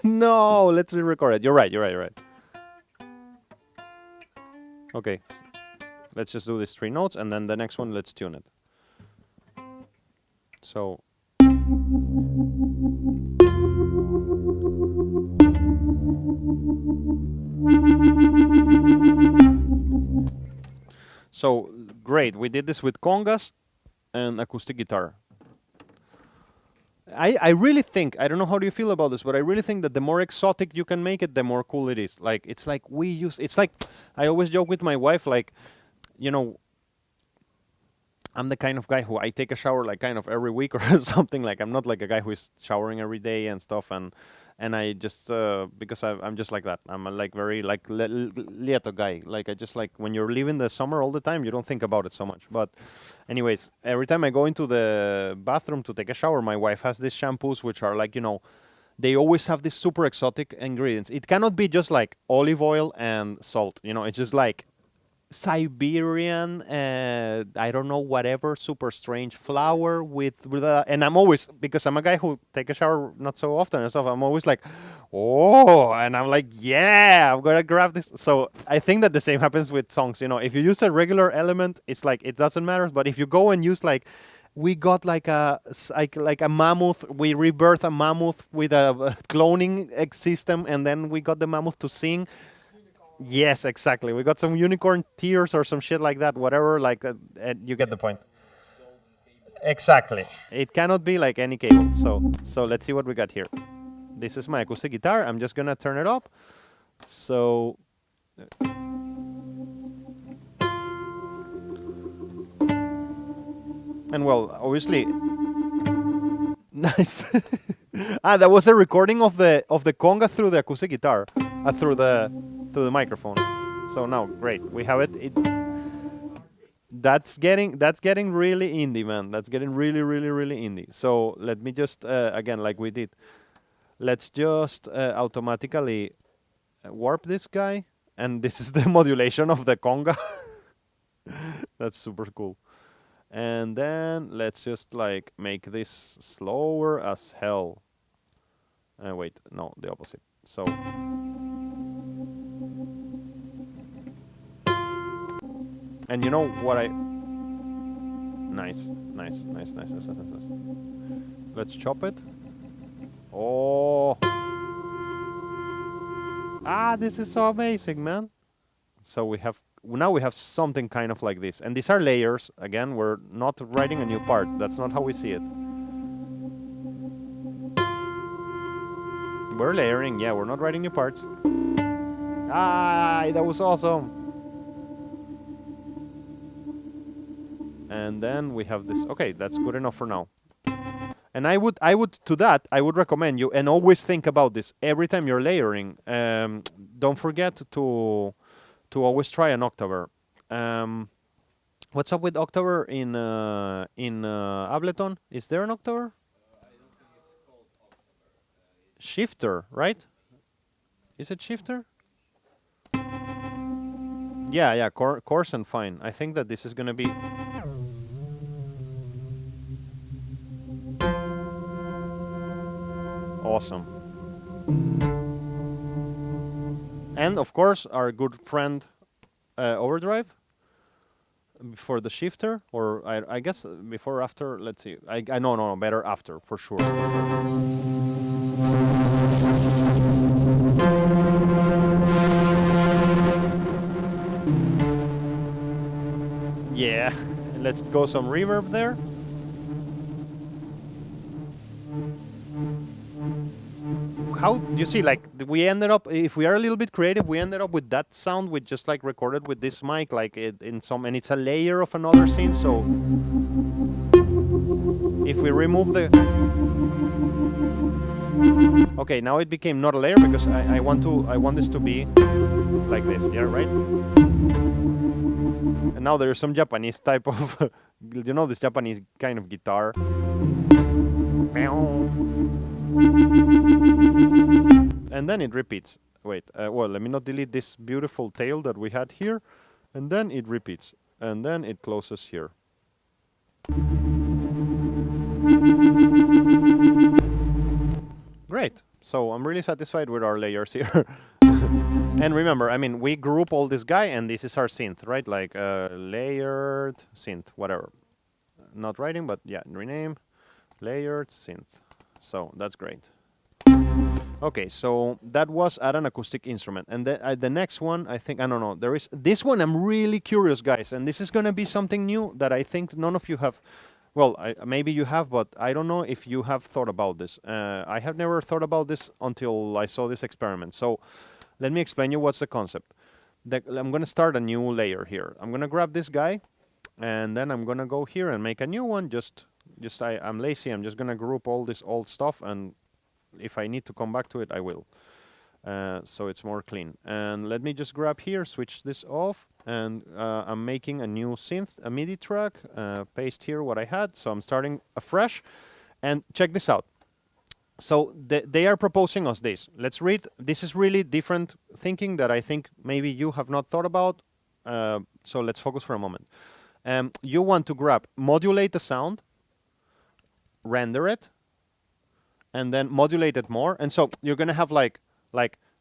No, let's re-record it. You're right. Okay, let's just do these 3 notes, and then the next one, let's tune it. So So great, we did this with congas and acoustic guitar. I really think, I don't know how do you feel about this, but I really think that the more exotic you can make it, the more cool it is. Like, it's like it's like, I always joke with my wife, like, you know, I'm the kind of guy who I take a shower like kind of every week or something. Like, I'm not like a guy who is showering every day and stuff. And I just, because I'm just like that. I'm a, like very like Lieto guy. Like, I just like when you're leaving the summer all the time, you don't think about it so much. But anyways, every time I go into the bathroom to take a shower, my wife has these shampoos which are like, you know, they always have these super exotic ingredients. It cannot be just like olive oil and salt. You know, it's just like Siberian, I don't know, whatever, super strange flower with and I'm always, because I'm a guy who take a shower not so often and stuff, I'm always like, oh, and I'm like, yeah, I'm gonna grab this. So I think that the same happens with songs. You know, if you use a regular element, it's like it doesn't matter. But if you go and use like, we got like a mammoth, we rebirth a mammoth with a cloning system, and then we got the mammoth to sing. Yes, exactly. We got some unicorn tears or some shit like that, whatever. Like, you get the point. Exactly. It cannot be like any cable. So let's see what we got here. This is my acoustic guitar. I'm just gonna turn it up. So. And well, obviously. Nice. That was a recording of the conga through the acoustic guitar, through the microphone. So now, great, we have it. That's getting really indie, man. That's getting really indie. So let me just again, like we did, let's just automatically warp this guy, and this is the modulation of the conga. That's super cool. And then let's just like make this slower as hell. Wait, no, the opposite. So. And you know what I... Nice. Let's chop it. Oh. This is so amazing, man. So we have... Now we have something kind of like this. And these are layers. Again, we're not writing a new part. That's not how we see it. We're layering. Yeah, we're not writing new parts. That was awesome. And then we have this. Okay, that's good enough for now. And I would recommend you, and always think about this every time you're layering. Don't forget to always try an octaver. What's up with octaver in Ableton? Is there an octaver? I don't think it's called octaver. Shifter, right? Is it shifter? Yeah, coarse and fine. I think that this is gonna be... Awesome. And of course, our good friend overdrive for the shifter, or I guess before or after. Let's see. No, better after for sure. Yeah, let's go some reverb there. How you see, like, we ended up, if we are a little bit creative, we ended up with that sound with just like recorded with this mic, like in some, and it's a layer of another scene. So if we remove the... Okay, now it became not a layer because I want this to be like this. Yeah, right. And now there's some Japanese type of, you know, this Japanese kind of guitar. And then it repeats. Wait, well, let me not delete this beautiful tail that we had here. And then it repeats. And then it closes here. Great. So I'm really satisfied with our layers here. And remember, I mean, we group all this guy, and this is our synth, right? Like layered synth, whatever. Not writing, but yeah, rename layered synth. So that's great. Okay, so that was add an acoustic instrument, and the next one, I think, I don't know. There is this one. I'm really curious, guys, and this is gonna be something new that I think none of you have. Well, maybe you have, but I don't know if you have thought about this. I have never thought about this until I saw this experiment. So, let me explain you what's the concept. I'm gonna start a new layer here. I'm gonna grab this guy, and then I'm gonna go here and make a new one. I'm lazy. I'm just gonna group all this old stuff, and if I need to come back to it, I will. So it's more clean. And let me just grab here, switch this off, and I'm making a new synth, a MIDI track, paste here what I had. So I'm starting afresh, and check this out. So they are proposing us this. Let's read. This is really different thinking that I think maybe you have not thought about. So let's focus for a moment. You want to grab, modulate the sound, render it, and then modulate it more. And so you're gonna have like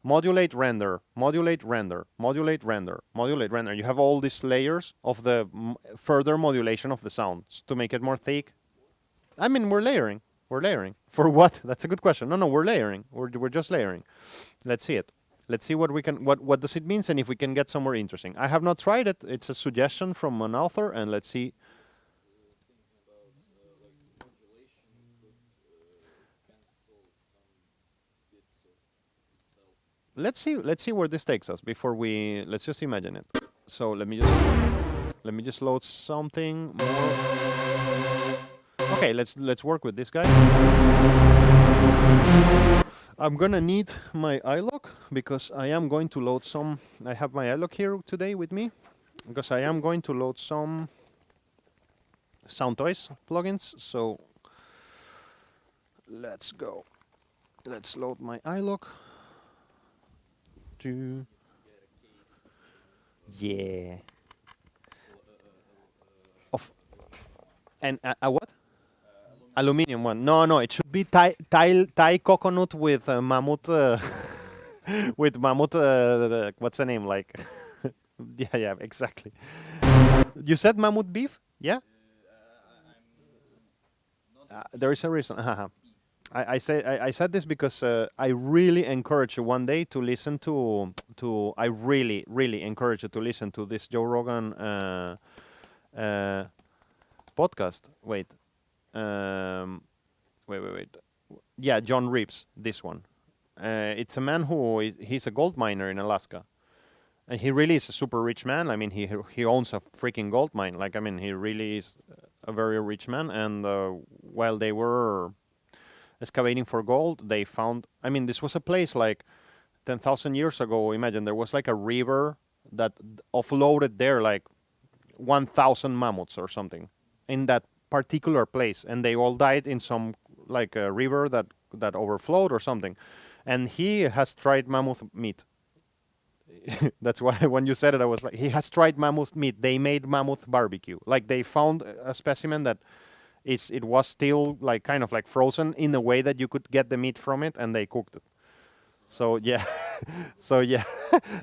modulate, render, modulate, render, modulate, render, modulate, render. You have all these layers of the further modulation of the sounds to make it more thick. I mean, we're layering. We're layering. For what? That's a good question. No, we're layering. We're just layering. Let's see it. Let's see what we can. What does it mean, and if we can get somewhere interesting. I have not tried it. It's a suggestion from an author, and let's see. Let's see where this takes us before we. Let's just imagine it. So let me just load something more. Okay, let's work with this guy. I'm gonna need my iLok because I am going to load some. I have my iLok here today with me because I am going to load some Sound Toys plugins. So let's go. Let's load my iLok. Yeah. And a what? Aluminium one. No, it should be Thai coconut with mammoth. With mammoth. What's the name like? yeah, exactly. You said mammoth beef? Yeah. There is a reason. I said this because I really encourage you one day to listen to. I really encourage you to listen to this Joe Rogan podcast. Wait. Wait. Yeah, John Reeves. This one. It's a man he's a gold miner in Alaska, and he really is a super rich man. I mean, he owns a freaking gold mine. Like, I mean, he really is a very rich man. And while they were excavating for gold, they found. I mean, this was a place like 10,000 years ago. Imagine there was like a river that offloaded there like 1,000 mammoths or something in that particular place, and they all died in some like a river that overflowed or something. And he has tried mammoth meat. That's why when you said it, I was like, he has tried mammoth meat. They made mammoth barbecue. Like, they found a specimen that it was still like kind of like frozen in a way that you could get the meat from it, and they cooked it. So yeah,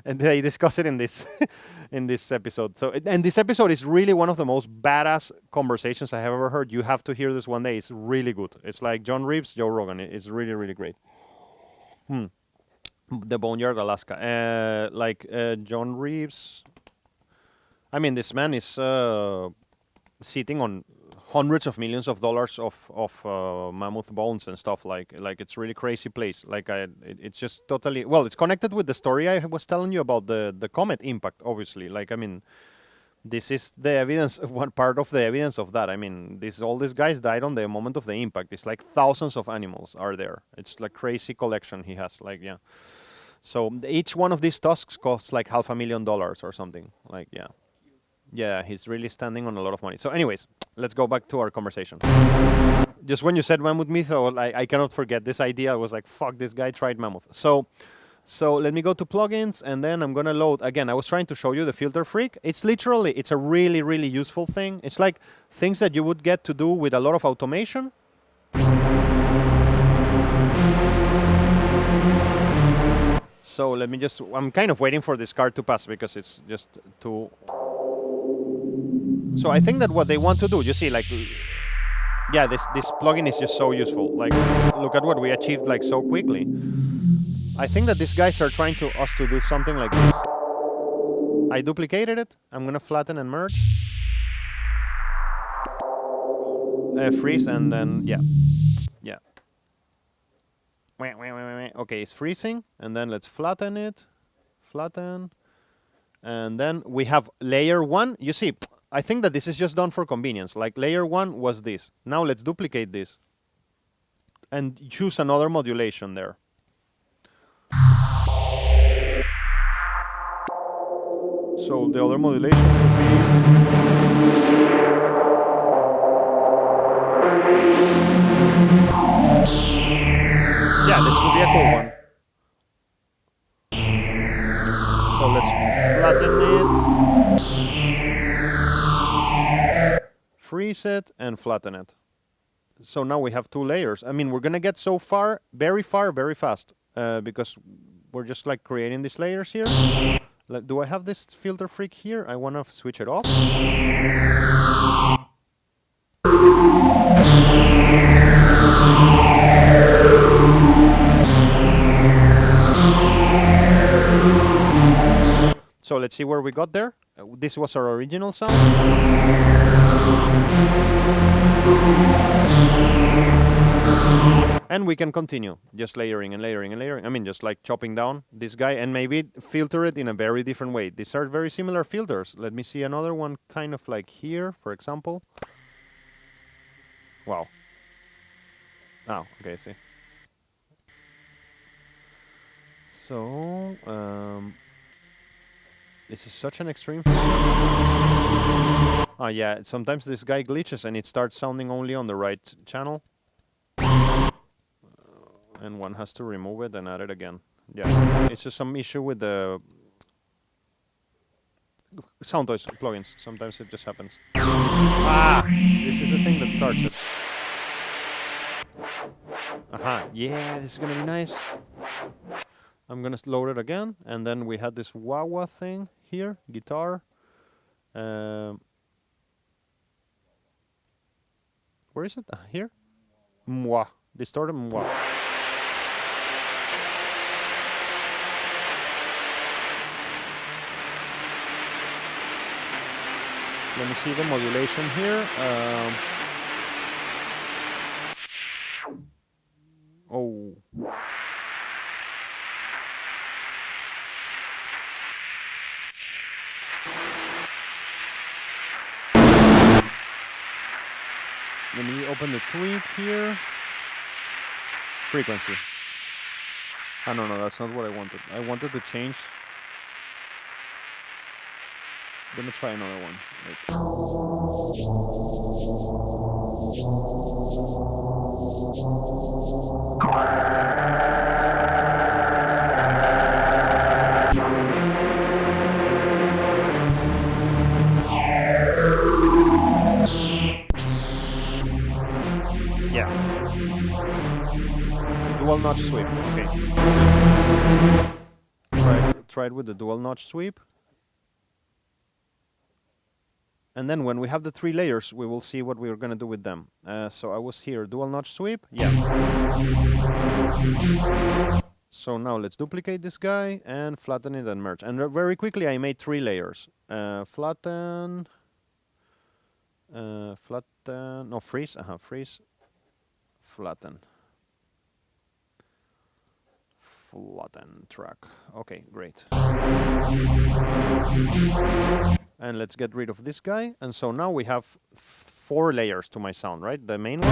and they discuss it in this in this episode. So and this episode is really one of the most badass conversations I have ever heard. You have to hear this one day. It's really good. It's like John Reeves, Joe Rogan. It's really great. The Boneyard, Alaska. John Reeves. I mean, this man is sitting on hundreds of millions of dollars of mammoth bones and stuff. Like it's really crazy place. Like it's just totally, well, it's connected with the story I was telling you about the comet impact, obviously. Like, I mean, this is the evidence, one part of the evidence of that. I mean, all these guys died on the moment of the impact. It's like thousands of animals are there. It's like crazy collection he has. Like, yeah. So each one of these tusks costs like $500,000 or something. Like, yeah. Yeah, he's really standing on a lot of money. So anyways, let's go back to our conversation. Just when you said mammoth meat, I cannot forget this idea. I was like, fuck, this guy tried mammoth. So let me go to plugins, and then I'm going to load. Again, I was trying to show you the Filter Freak. It's a really useful thing. It's like things that you would get to do with a lot of automation. So let me I'm kind of waiting for this card to pass because it's just too... So I think that what they want to do, you see, like... yeah, this plugin is just so useful. Like, look at what we achieved like so quickly. I think that these guys are trying to us to do something like this. I duplicated it. I'm gonna flatten and merge. Freeze and then yeah. Okay, it's freezing, and then let's flatten it. Flatten. And then we have layer 1. You see, I think that this is just done for convenience. Like layer 1 was this. Now let's duplicate this. And choose another modulation there. So the other modulation would be... Yeah, this would be a cool one. So let's flatten it, freeze it, and flatten it. So now we have 2 layers. I mean, we're gonna get so far, very fast, because we're just like creating these layers here. Do I have this filter freak here? I wanna switch it off. So let's see where we got there. This was our original sound. And we can continue, just layering and layering and layering. I mean, just like chopping down this guy and maybe filter it in a very different way. These are very similar filters. Let me see another one kind of like here, for example. Wow. Oh, okay, see. So, this is such an extreme. Ah, yeah, sometimes this guy glitches and it starts sounding only on the right channel. And one has to remove it and add it again. Yeah, it's just some issue with the sound toys plugins. Sometimes it just happens. Ah, this is the thing that starts it. Aha, yeah, this is gonna be nice. I'm gonna load it again, and then we had this wah-wah thing here, guitar. Where is it? Here? Mwah. Distorted mwah. Let me see the modulation here. Oh. Let me open the tweak here. Frequency. I don't know, that's not what I wanted. I wanted to change. Let me try another one. Yeah. Dual notch sweep. Okay. Try it with the dual notch sweep. And then when we have the 3 layers, we will see what we're going to do with them. So I was here, dual notch sweep. Yeah. So now let's duplicate this guy and flatten it and merge. And very quickly, I made 3 layers. Flatten. Flatten. No, freeze. Freeze. Flatten. Flatten track. Okay, great. And let's get rid of this guy. And so now we have 4 layers to my sound, right? The main one.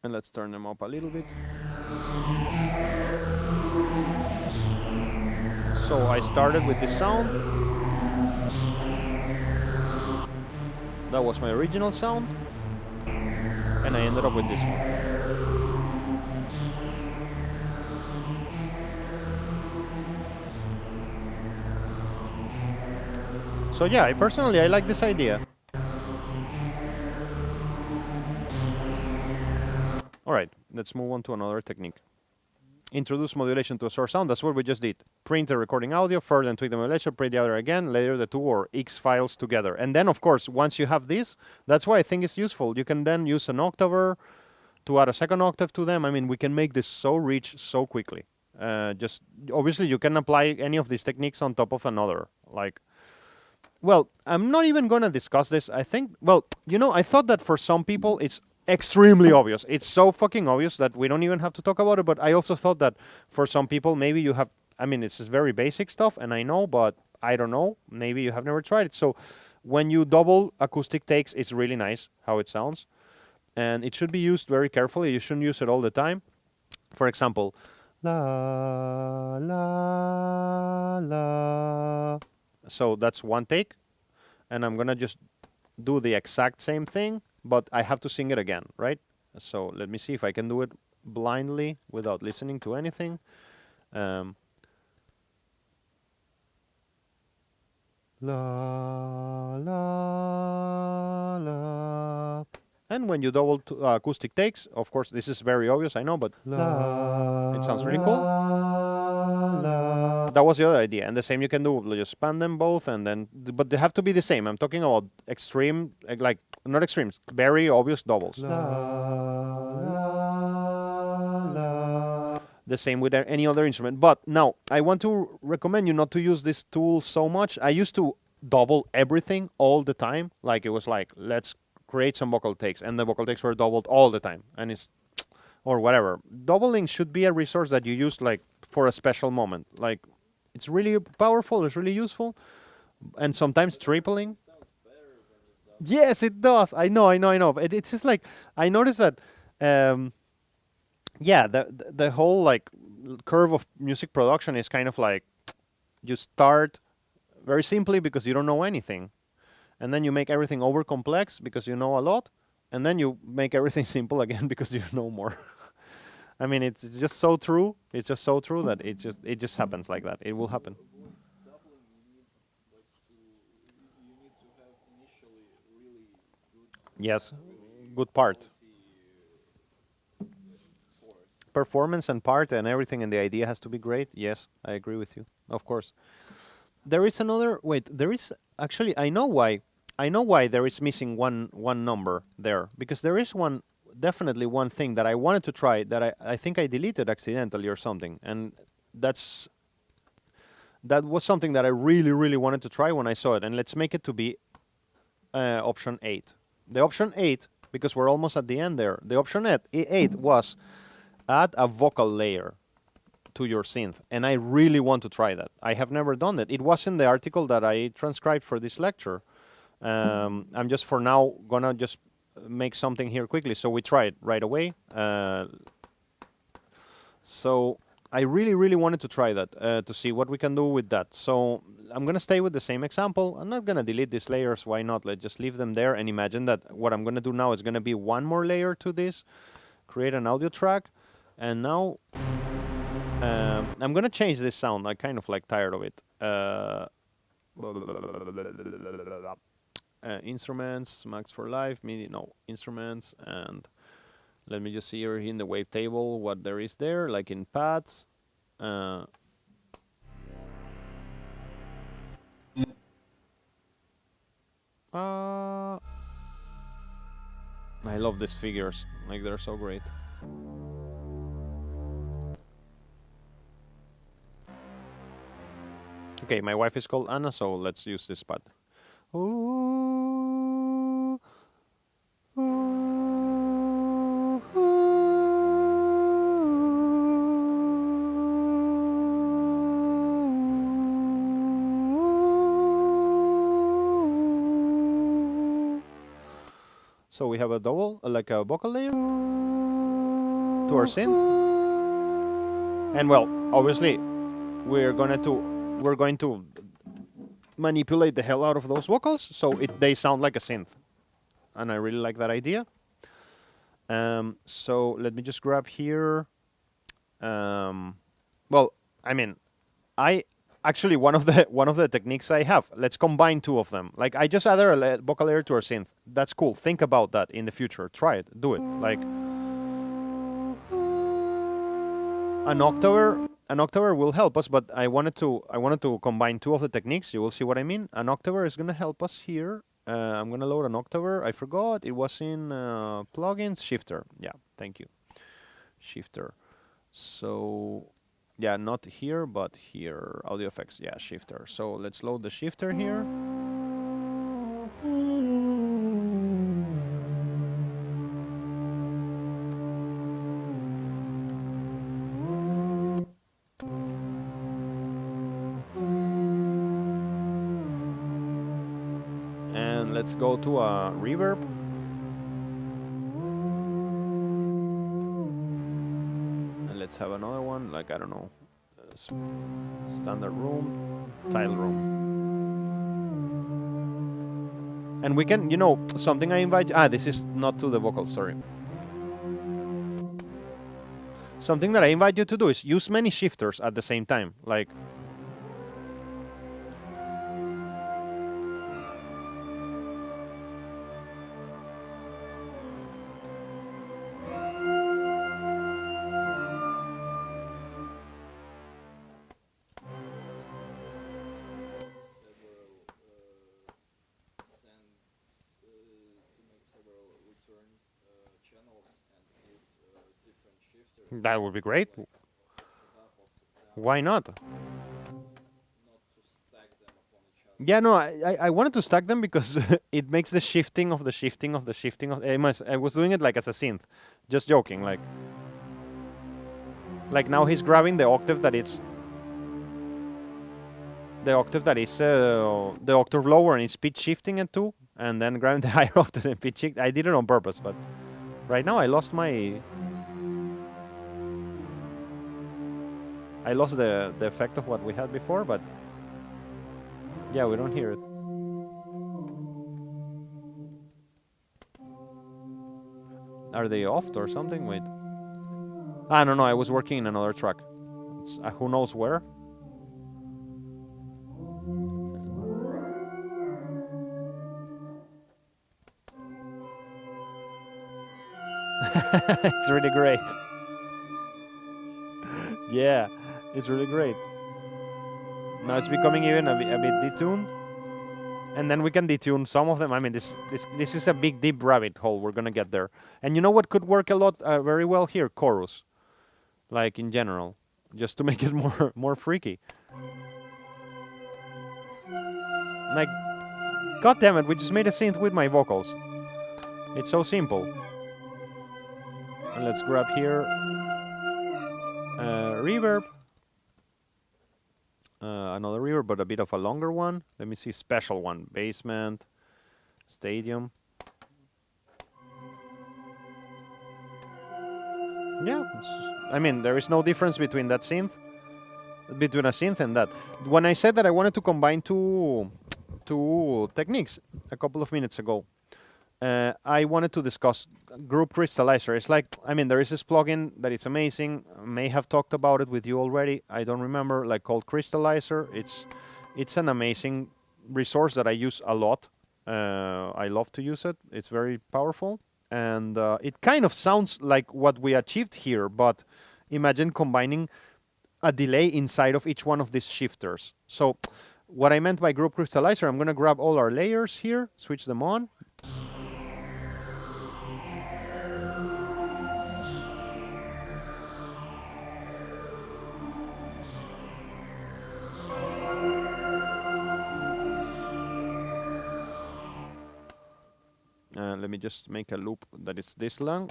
And let's turn them up a little bit. So I started with this sound. That was my original sound. And I ended up with this one. So yeah, I like this idea. All right, let's move on to another technique. Introduce modulation to a source sound. That's what we just did. Print the recording audio, further and tweak the modulation, print the audio again, later the two or X files together. And then, of course, once you have this, that's why I think it's useful. You can then use an octaver to add a second octave to them. I mean, we can make this so rich so quickly. Just obviously, you can apply any of these techniques on top of another. Like, well, I'm not even going to discuss this. I think, well, you know, I thought that for some people it's extremely obvious. It's so fucking obvious that we don't even have to talk about it. But I also thought that for some people, maybe you have, I mean, it's just very basic stuff, and I know, but I don't know. Maybe you have never tried it. So when you double acoustic takes, it's really nice how it sounds. And it should be used very carefully. You shouldn't use it all the time. For example, la, la, la. So that's one take. And I'm going to just do the exact same thing, but I have to sing it again, right? So let me see if I can do it blindly without listening to anything. La, la, la. And when you double acoustic takes, of course, this is very obvious, I know, but la, it sounds really cool. La. That was the other idea. And the same you can do, just span them both, and then, but they have to be the same. I'm talking about extreme, like, not extremes, very obvious doubles. La, la. The same with any other instrument. But now, I want to recommend you not to use this tool so much. I used to double everything all the time. Like, it was like, let's create some vocal takes, and the vocal takes were doubled all the time, and it's, or whatever. Doubling should be a resource that you use like for a special moment. Like, it's really powerful, it's really useful, and sometimes tripling. Yes, it does. I know. It's just like, I noticed that, yeah, the whole like curve of music production is kind of like, you start very simply because you don't know anything. And then you make everything over complex because you know a lot, and then you make everything simple again because you know more. I mean, it's just so true. It's just so true that it just happens like that. It will happen. Yes, good part. Performance and part and everything, and the idea has to be great. Yes, I agree with you. Of course. There is another. Wait, there is actually. I know why. I know why there is missing one number there, because there is definitely one thing that I wanted to try that I think I deleted accidentally or something, and that was something that I really wanted to try when I saw it. And let's make it to be option 8. The option 8, because we're almost at the end there. The option 8 was add a vocal layer to your synth, and I really want to try that. I have never done that. It was in the article that I transcribed for this lecture. I'm just for now gonna just make something here quickly, so we try it right away. So I really wanted to try that to see what we can do with that. So I'm gonna stay with the same example. I'm not gonna delete these layers. Why not? Let's just leave them there and imagine that what I'm gonna do now is gonna be one more layer to this. Create an audio track, and now I'm gonna change this sound. I'm kind of like tired of it. Instruments, max for live, MIDI, no, instruments, and let me just see here in the wavetable what there is there, like in pads. I love these figures, like they're so great. Okay, my wife is called Anna, so let's use this pad. Ooh, ooh, ooh. So we have a double, like a vocal layer to our synth, and well, obviously, we're going to manipulate the hell out of those vocals so they sound like a synth, and I really like that idea. So let me just grab here. Well, I mean, actually one of the techniques I have. Let's combine two of them. Like I just added a vocal layer to our synth. That's cool. Think about that in the future. Try it. Do it. Like an octaver will help us, but I wanted to combine two of the techniques. You will see what I mean. An octaver is gonna help us here. I'm gonna load an octaver. I forgot it was in plugins. Shifter. Yeah, thank you. Shifter. So yeah, not here, but here. Audio effects. Yeah, shifter. So let's load the shifter here. And let's go to a reverb. And let's have another one, like, I don't know, standard room, tile room. And we can, you know, something I invite, this is not to the vocals, sorry. Something that I invite you to do is use many shifters at the same time, like. That would be great. Why not? Yeah, no, I wanted to stack them because it makes the shifting of the shifting of the shifting of. I was doing it like as a synth, just joking. Like now he's grabbing the octave that it's the octave lower and it's pitch shifting it to, and then grabbing the higher octave and pitch shift. I did it on purpose, but right now I lost the effect of what we had before, but yeah, we don't hear it. Are they off or something? Wait. I don't know, I was working in another track. Who knows where? It's really great. Yeah. It's really great. Now it's becoming even a bit detuned. And then we can detune some of them. I mean, this is a big, deep rabbit hole. We're going to get there. And you know what could work a lot, very well here? Chorus. Like, in general. Just to make it more freaky. Like, god damn it, we just made a synth with my vocals. It's so simple. And let's grab here. Reverb. Another reverb, but a bit of a longer one. Let me see, special one. Basement, stadium. Yeah, I mean, there is no difference between a synth and that. When I said that I wanted to combine two techniques a couple of minutes ago, I wanted to discuss Group Crystallizer. It's like, I mean, there is this plugin that is amazing. I may have talked about it with you already. I don't remember, like, called Crystallizer. It's an amazing resource that I use a lot. I love to use it. It's very powerful. And it kind of sounds like what we achieved here, but imagine combining a delay inside of each one of these shifters. So what I meant by Group Crystallizer, I'm going to grab all our layers here, switch them on. Let me just make a loop that is this long.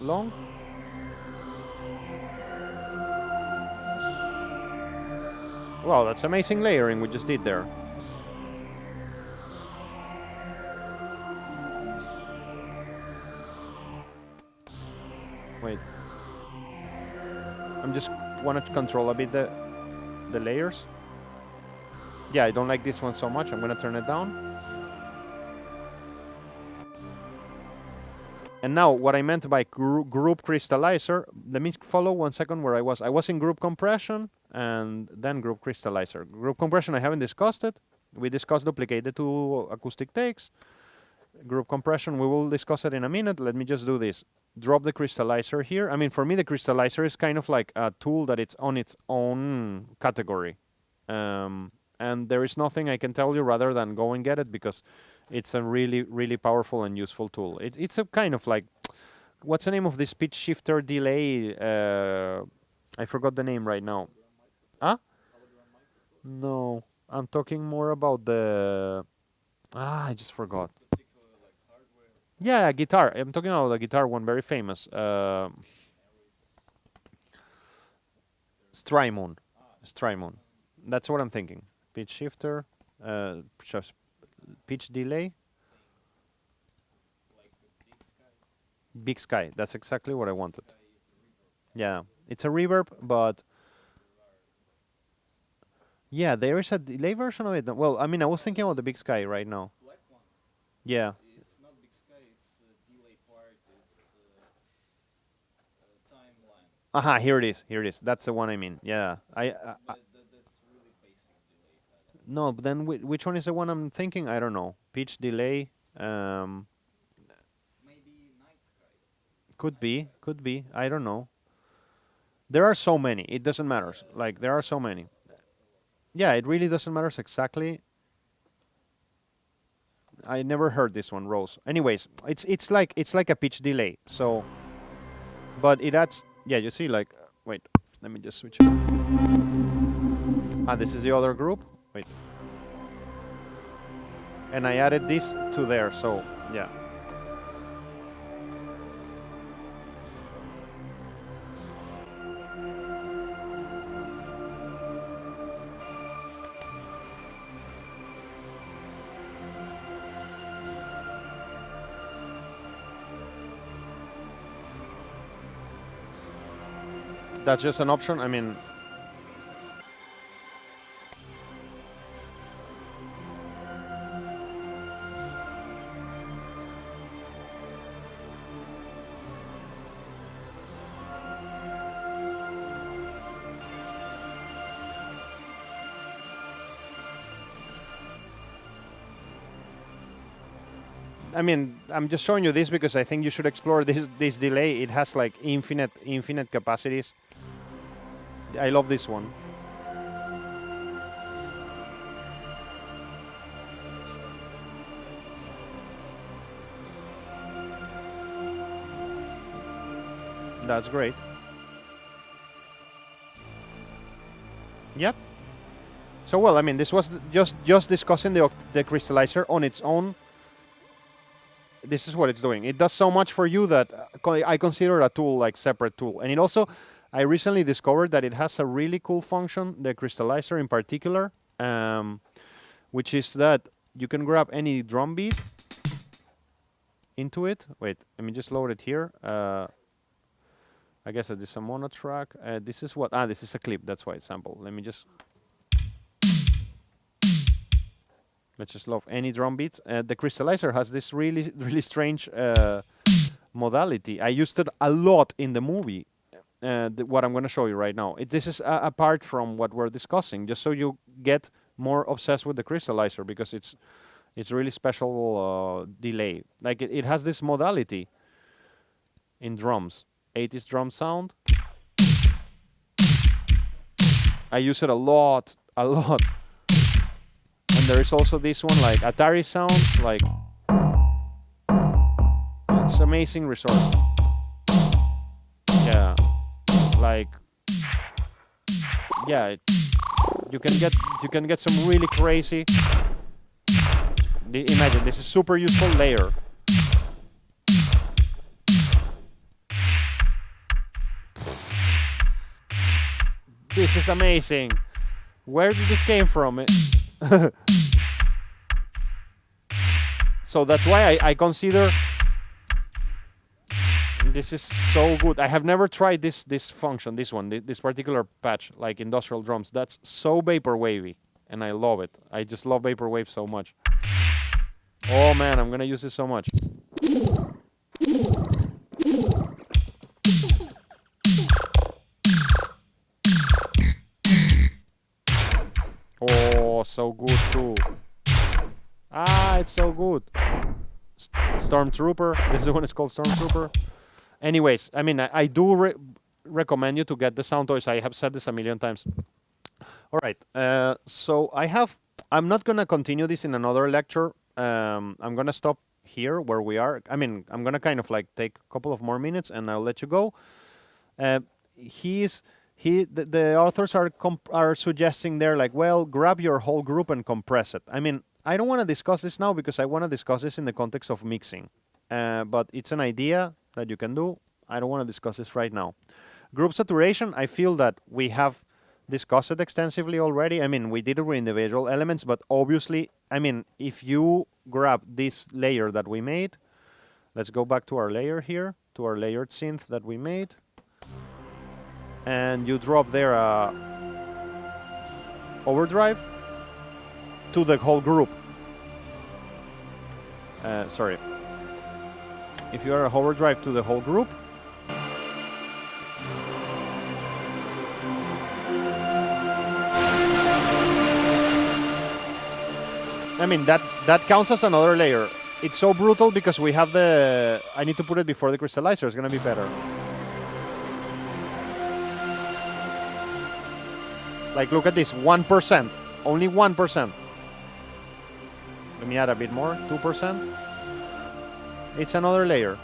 Wow, that's amazing layering we just did there. Wait. I'm just want to control a bit the layers. Yeah, I don't like this one so much. I'm gonna turn it down. And now, what I meant by group crystallizer, let me follow 1 second where I was. I was in group compression, and then group crystallizer. Group compression, I haven't discussed it. We discussed duplicate the 2 acoustic takes. Group compression, we will discuss it in a minute. Let me just do this. Drop the crystallizer here. I mean, for me, the crystallizer is kind of like a tool that it's on its own category. And there is nothing I can tell you rather than go and get it, because it's a really, really powerful and useful tool. It's a kind of like, what's the name of this pitch shifter delay? I forgot the name right now. Huh? No, I'm talking more about the... I just forgot. Yeah, guitar. I'm talking about the guitar one, very famous. Strymon. Strymon. That's what I'm thinking. Pitch shifter, pitch delay. Big Sky. That's exactly what I wanted. Yeah, it's a reverb, but yeah, there is a delay version of it. Well, I mean, I was thinking about the Big Sky right now. Yeah. It's not Big Sky, it's delay part, it's timeline. Aha, here it is. Here it is. That's the one I mean. Yeah. That's really basic delay pattern. No, but then which one is the one I'm thinking? I don't know. Pitch delay. Maybe Night Sky. Could be. I don't know. There are so many. It doesn't matter. Like, there are so many. Yeah, it really doesn't matter exactly. I never heard this one, Rose. Anyways, it's like a pitch delay. So, but it adds. Yeah, you see, like, wait. Let me just switch it. Ah, this is the other group. Wait. And I added this to there. So, yeah. That's just an option. I mean, I'm just showing you this because I think you should explore this delay. It has like infinite capacities. I love this one. That's great. Yep. So well, I mean, this was just discussing the crystallizer on its own. This is what it's doing. It does so much for you that I consider a tool like separate tool. And it also, I recently discovered that it has a really cool function, the crystallizer in particular, which is that you can grab any drum beat into it. Wait, let me just load it here. I guess this is a mono track. This is what? This is a clip. That's why it's sample. Let me just. Let's just love any drum beats. The crystallizer has this really strange modality. I used it a lot in the movie. What I'm going to show you right now. This is apart from what we're discussing, just so you get more obsessed with the crystallizer, because it's really special delay. Like it has this modality in drums. 80s drum sound. I use it a lot. And there is also this one, like Atari sounds, like it's amazing resource. Yeah, like yeah, you can get some really crazy. Imagine this is super useful layer. This is amazing. Where did this came from? So that's why I consider this is so good. I have never tried this function, this particular patch, like industrial drums. That's so vaporwavy, and I love it. I just love vaporwave so much. Oh man, I'm gonna use this so much. so good too. Ah, it's so good. Stormtrooper. This one is called Stormtrooper. Anyways, I mean, I do recommend you to get the sound toys. I have said this a million times. All right. So I'm not gonna continue this in another lecture. I'm gonna stop here where we are. I mean, I'm gonna kind of like take a couple of more minutes and I'll let you go. The authors are suggesting there, like, well, grab your whole group and compress it. I mean, I don't want to discuss this now because I want to discuss this in the context of mixing. But it's an idea that you can do. I don't want to discuss this right now. Group saturation, I feel that we have discussed it extensively already. I mean, we did it with individual elements, but obviously, I mean, if you grab this layer that we made, let's go back to our layer here, to our layered synth that we made, and you drop there a overdrive to the whole group. Sorry. If you are a overdrive to the whole group, I mean, that counts as another layer. It's so brutal because we have the... I need to put it before the crystallizer. It's going to be better. Like, look at this. 1%. Only 1%. Let me add a bit more. 2%. It's another layer.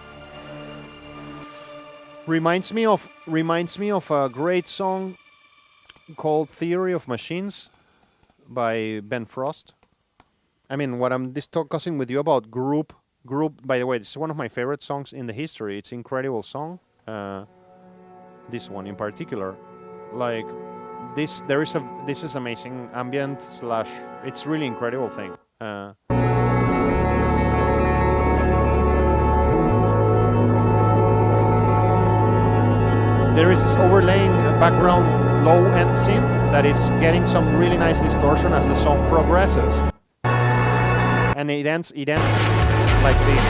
Reminds me of a great song called Theory of Machines by Ben Frost. I mean, what I'm discussing with you about group, by the way, this is one of my favorite songs in the history. It's an incredible song. This one in particular. Like, this is amazing ambient / it's really incredible thing. There is this overlaying background low-end synth that is getting some really nice distortion as the song progresses. And it ends like this.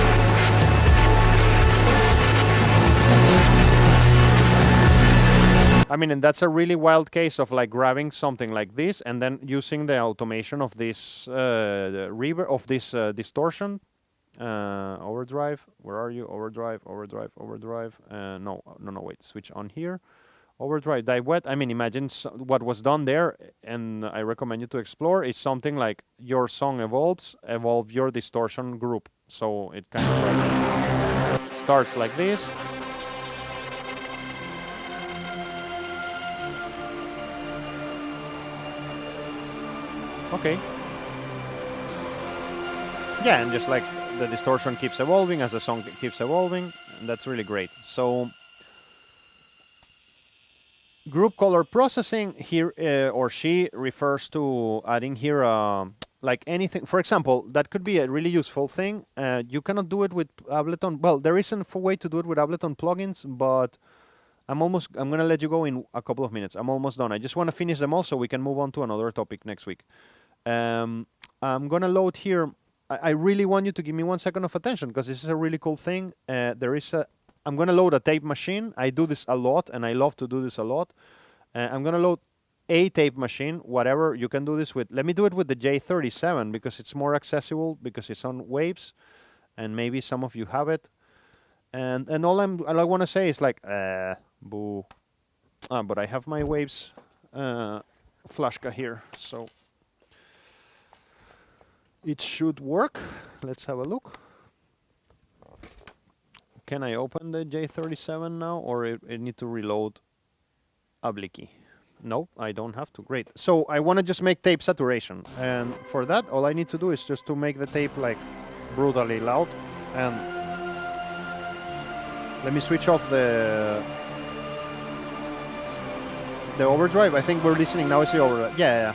I mean, and that's a really wild case of like grabbing something like this and then using the automation of this reverb, of this distortion. Overdrive, where are you? Overdrive. No, wait, switch on here. Overdrive, die wet. I mean, imagine what was done there, and I recommend you to explore. It's something like your song evolve your distortion group. So it kind of like starts like this. Okay. Yeah, and just like the distortion keeps evolving as the song keeps evolving, and that's really great. So group color processing here, or she refers to adding here like anything. For example, that could be a really useful thing. You cannot do it with Ableton. Well, there isn't a way to do it with Ableton plugins, but I'm gonna let you go in a couple of minutes. I'm almost done. I just want to finish them all so we can move on to another topic next week. I'm gonna load here. I really want you to give me 1 second of attention because this is a really cool thing. I'm gonna load a tape machine. I do this a lot and I love to do this a lot. I'm gonna load a tape machine, whatever you can do this with. Let me do it with the J37 because it's more accessible, because it's on waves, and maybe some of you have it. And all I want to say is like, boo. But I have my waves flashka here, so it should work. Let's have a look. Can I open the J37 now, or it need to reload Abliki? No, I don't have to. Great. So I want to just make tape saturation, and for that, all I need to do is just to make the tape like brutally loud. And let me switch off the overdrive. I think we're listening now. Is the overdrive? Yeah.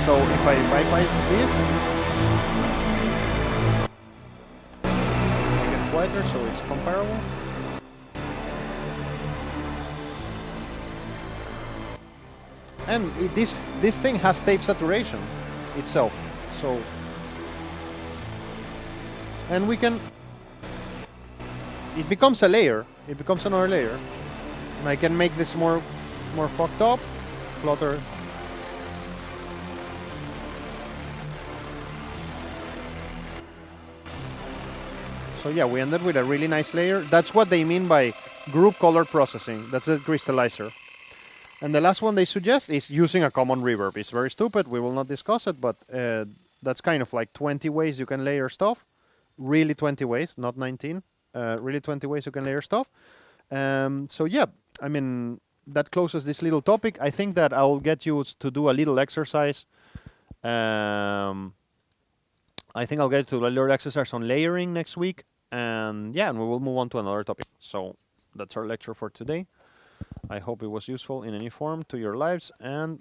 So if I bypass this, make it quieter so it's comparable. And this thing has tape saturation itself. So, and we can it becomes a layer. It becomes another layer. And I can make this more fucked up, flutter. So yeah, we ended with a really nice layer. That's what they mean by group color processing. That's the crystallizer. And the last one they suggest is using a common reverb. It's very stupid. We will not discuss it, but that's kind of like 20 ways you can layer stuff. Really 20 ways, not 19. Really 20 ways you can layer stuff. So yeah, I mean, that closes this little topic. I think that I'll get you to do a little exercise. I think I'll get to a little exercise on layering next week. And yeah, and we will move on to another topic. So that's our lecture for today. I hope it was useful in any form to your lives, and